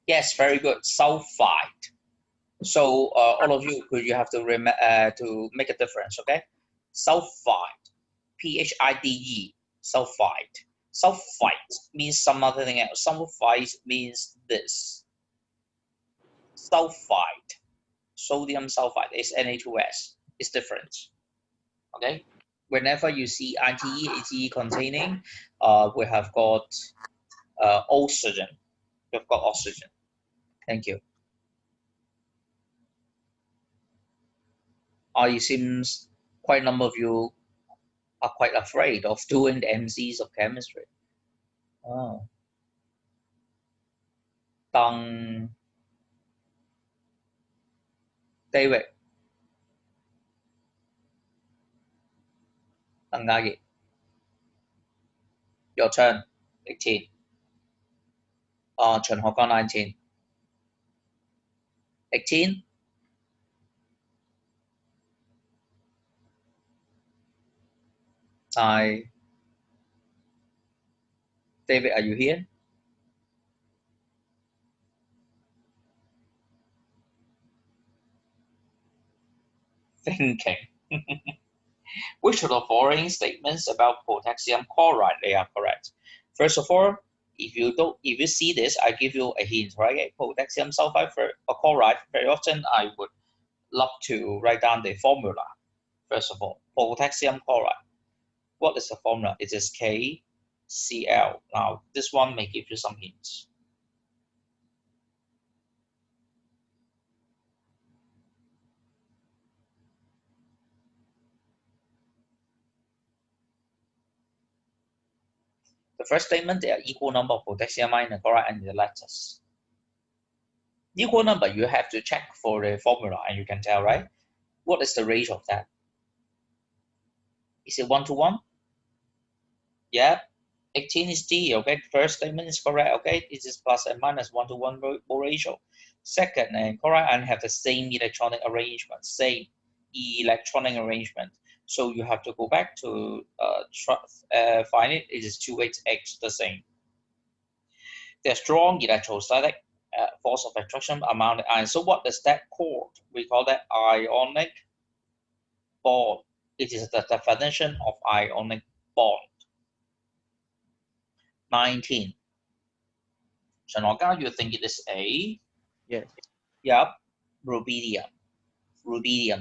Yes, very good. Sulfide. So all of you, could you have to to make a difference, okay? Sulfide, PHIDE, sulfide. Sulfite means some other thing else. Sulfite means this. Sulfide, sodium sulfide is Na2S. It's different, okay? Whenever you see ITE, ATE containing, we have got oxygen. We've got oxygen. Thank you. It seems quite a number of you are quite afraid of doing the MCs of chemistry. Oh. David. Tangagi. Your turn. 18. Chen Hogan 19. 18. David, are you here? Thinking. Which of the following statements about potassium chloride they are correct? First of all, if you see this, I give you a hint, right? Potassium sulfide chloride. Very often, I would love to write down the formula. First of all, potassium chloride. What is the formula? It is KCl. Now, this one may give you some hints. The first statement, there are equal number of potassium ion and chloride in the lattice. Equal number, you have to check for the formula and you can tell, right? What is the ratio of that? Is it 1-to-1? Yeah. 18 is D, okay? First statement is correct, okay? It is plus and minus 1-to-1 ratio. Second, and chloride ion have the same electronic arrangement, So you have to go back to find it. It is 2HX, the same. The strong electrostatic force of attraction among the ions. So what is that called? We call that ionic bond. It is the definition of ionic bond. 19. Shanoga, you think it is A? Yes. Yep. Rubidium,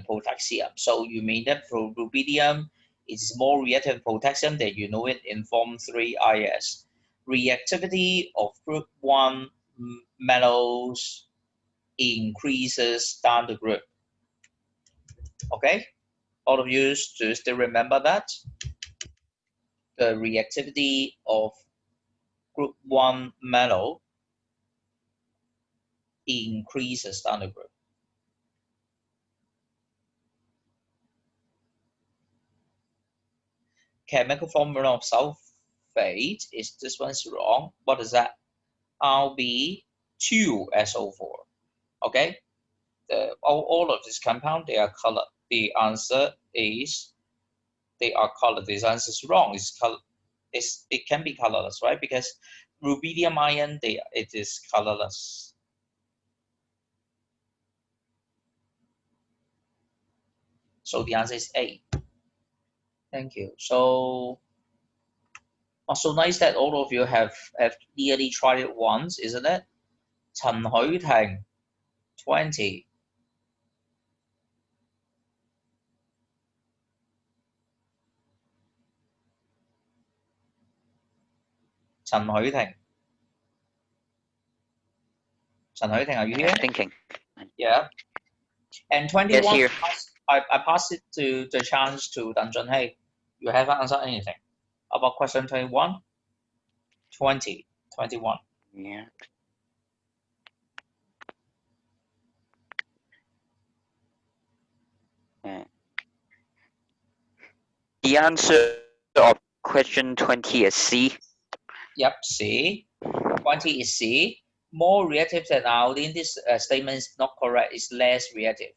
potassium. So you mean that rubidium is more reactive than potassium, that you know it in form 3IS. Reactivity of group 1 metals increases down the group. Okay? All of you do still remember that? The reactivity of group 1 metal increases down the group. Chemical formula of sulfate is this one's wrong. What is that? Rb2SO4. Okay, all of this compound, they are colored. The answer is they are colored. This answer is wrong. It can be colorless, right? Because rubidium ion, it is colorless. So the answer is A. Thank you. So nice that all of you have nearly tried it once, isn't it? 陳許廷 20. 陳許廷 are you here? Thinking. Yeah. And 21, Yes, here. I pass it to the chance to Deng Junhei. You haven't answered anything. About question 21? 21. Yeah. The answer of question 20 is C. Yep, C. 20 is C. More reactive than iodine. This statement is not correct. It's less reactive.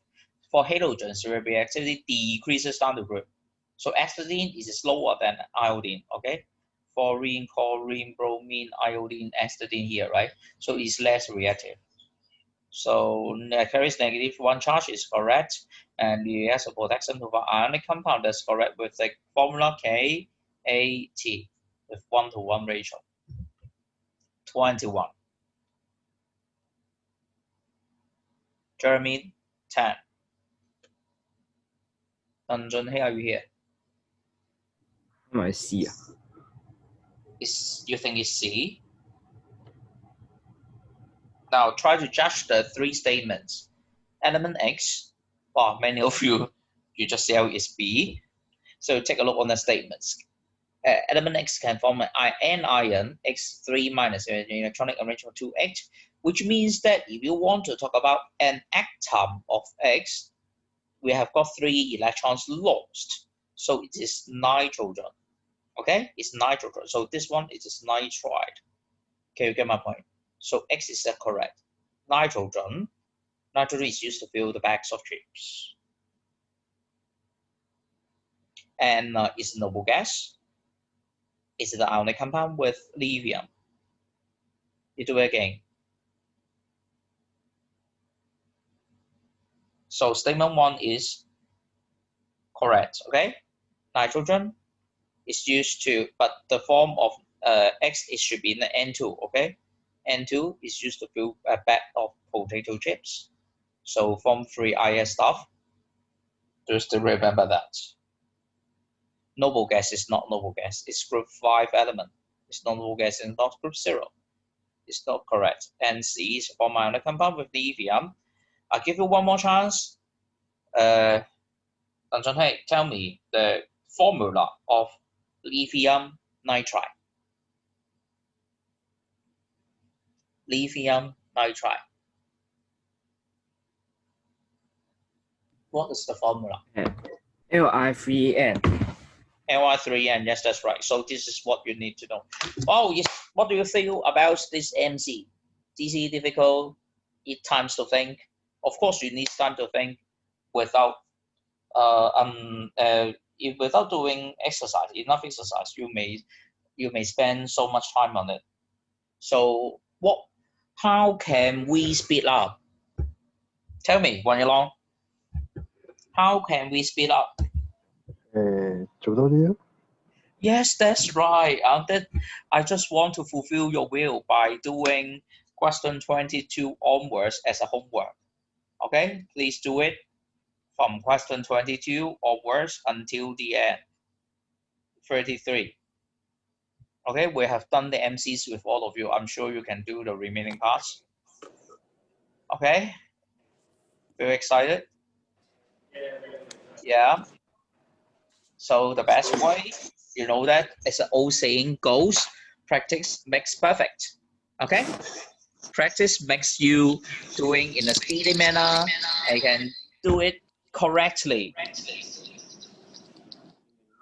For halogens, the reactivity decreases down the group. So acetylene is slower than iodine, okay? Fluorine, chlorine, bromine, iodine, acetylene here, right? So it's less reactive. So carries -1 charge is correct. And the acid protection of ionic compound is correct with the formula KAT with 1:1 ratio. 21. Jeremy 10. Deng Junhei, are you here? I see. You think it's C? Now try to judge the three statements. Element X, well, many of you just say it's B. So take a look on the statements. Element X can form an ion X3 minus electronic arrangement 2H, which means that if you want to talk about an atom of X, we have got 3 electrons lost. So it is nitrogen. Okay, it's nitrogen. So this one is nitride. Okay, you get my point. So X is correct. Nitrogen is used to fill the bags of chips. And it's noble gas. It's the ionic compound with lithium. You do it again. So statement 1 is correct, okay? Nitrogen is used to, but the form of X, it should be in the N2, okay? N2 is used to fill a bag of potato chips. So form 3 IS stuff. Just to remember that. Noble gas is not noble gas. It's group 5 element. It's not noble gas and not group 0. It's not correct. And C is form ionic compound with lithium. I'll give you one more chance. Deng Junhei, tell me the formula of lithium nitride. Lithium nitride. What is the formula? Li3N. Li3N, yes, that's right. So this is what you need to know. Oh, yes. What do you feel about this MC? Is it difficult? Need time to think? Of course, you need time to think without without doing exercise, enough exercise. You may spend so much time on it. So how can we speed up? Tell me, Wang Yilong. How can we speed up? 做多啲咯。Yes, that's right. I just want to fulfill your will by doing question 22 onwards as a homework. Okay, please do it from question 22 onwards until the end. 33. Okay, we have done the MCs with all of you. I'm sure you can do the remaining parts. Okay, very excited? Yeah. So the best way, you know that, as an old saying goes, practice makes perfect. Okay? Practice makes you doing in a speedy manner and can do it correctly.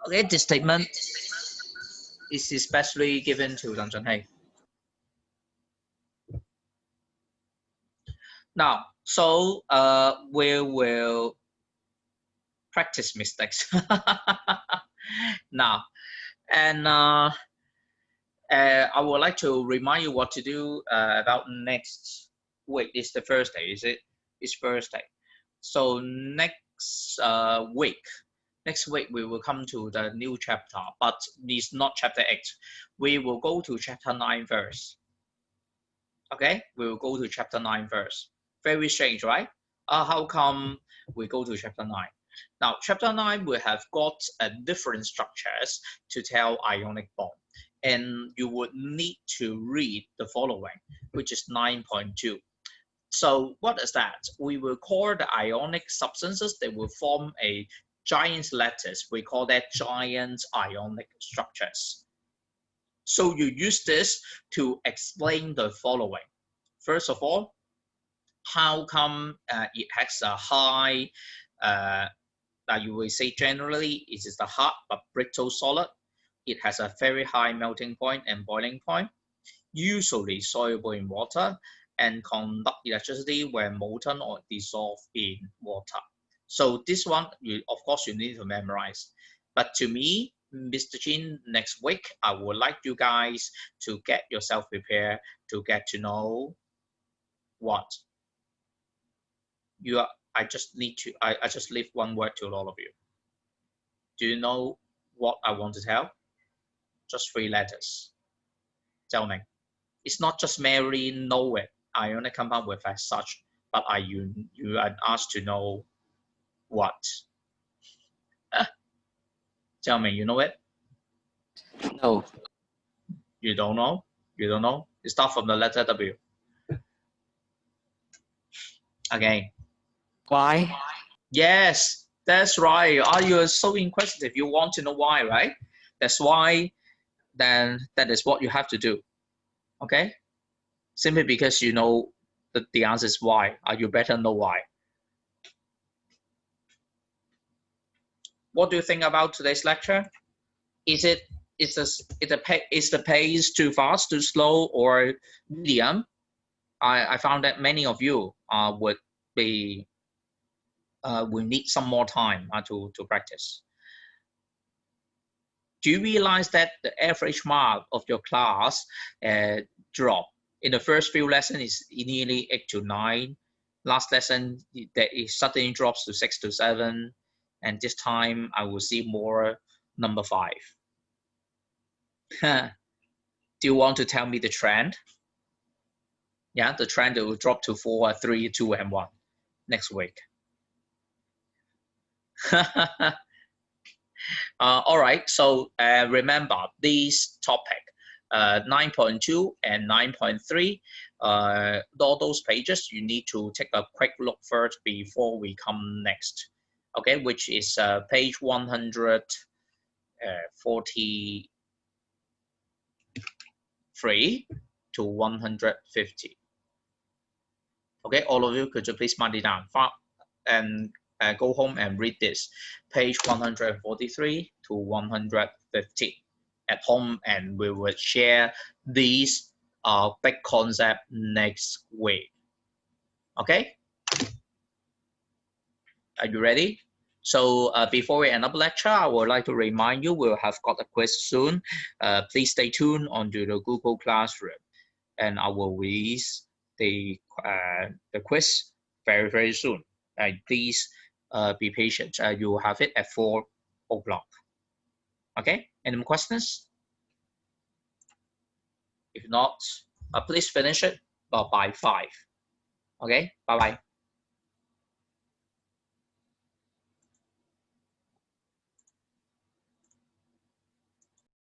Okay, this statement is especially given to Deng Junhei. Now, so we will practice mistakes. Now, and I would like to remind you what to do about next week. It's the Thursday, is it? It's Thursday. So next week we will come to the new chapter, but it's not chapter 8. We will go to chapter 9 first. Okay, we will go to chapter 9 first. Very strange, right? How come we go to chapter 9? Now, chapter 9 we have got different structures to tell ionic bond. And you would need to read the following, which is 9.2. So what is that? We will call the ionic substances that will form a giant lattice. We call that giant ionic structures. So you use this to explain the following. First of all, how come it has a high, you will say generally it is the hard but brittle solid. It has a very high melting point and boiling point, usually soluble in water, and conduct electricity when molten or dissolved in water. So this one, of course, you need to memorize. But to me, Mr. Jin, next week, I would like you guys to get yourself prepared to get to know what you are. I just leave one word to all of you. Do you know what I want to tell? Just 3 letters. 證明. It's not just merely know it, ionic compound with as such, but you are asked to know what. 證明, you know it? No. You don't know? You don't know? It starts from the letter W. Again. Why? Yes, that's right. You are so inquisitive. You want to know why, right? That's why. Then that is what you have to do. Okay? Simply because you know that the answer is why. You better know why. What do you think about today's lecture? Is the pace too fast, too slow, or medium? I found that many of you would need some more time to practice. Do you realize that the average mark of your class drop? In the first few lessons is nearly 8 to 9. Last lesson it suddenly drops to 6 to 7, and this time I will see more number 5. Do you want to tell me the trend? Yeah, the trend will drop to 4, 3, 2, and 1 next week. All right, so remember this topic, 9.2 and 9.3, all those pages you need to take a quick look first before we come next, okay, which is page 143 to 150. Okay, all of you, could you please mark it down and go home and read this, page 143 to 150 at home, and we will share these big concept next week. Okay, are you ready? So before we end up lecture, I would like to remind you we'll have got a quiz soon. Please stay tuned onto the Google Classroom, and I will release the quiz very, very soon. Please be patient. You will have it at 4 o'clock. Okay, any more questions? If not, please finish it by 5. Okay, bye-bye.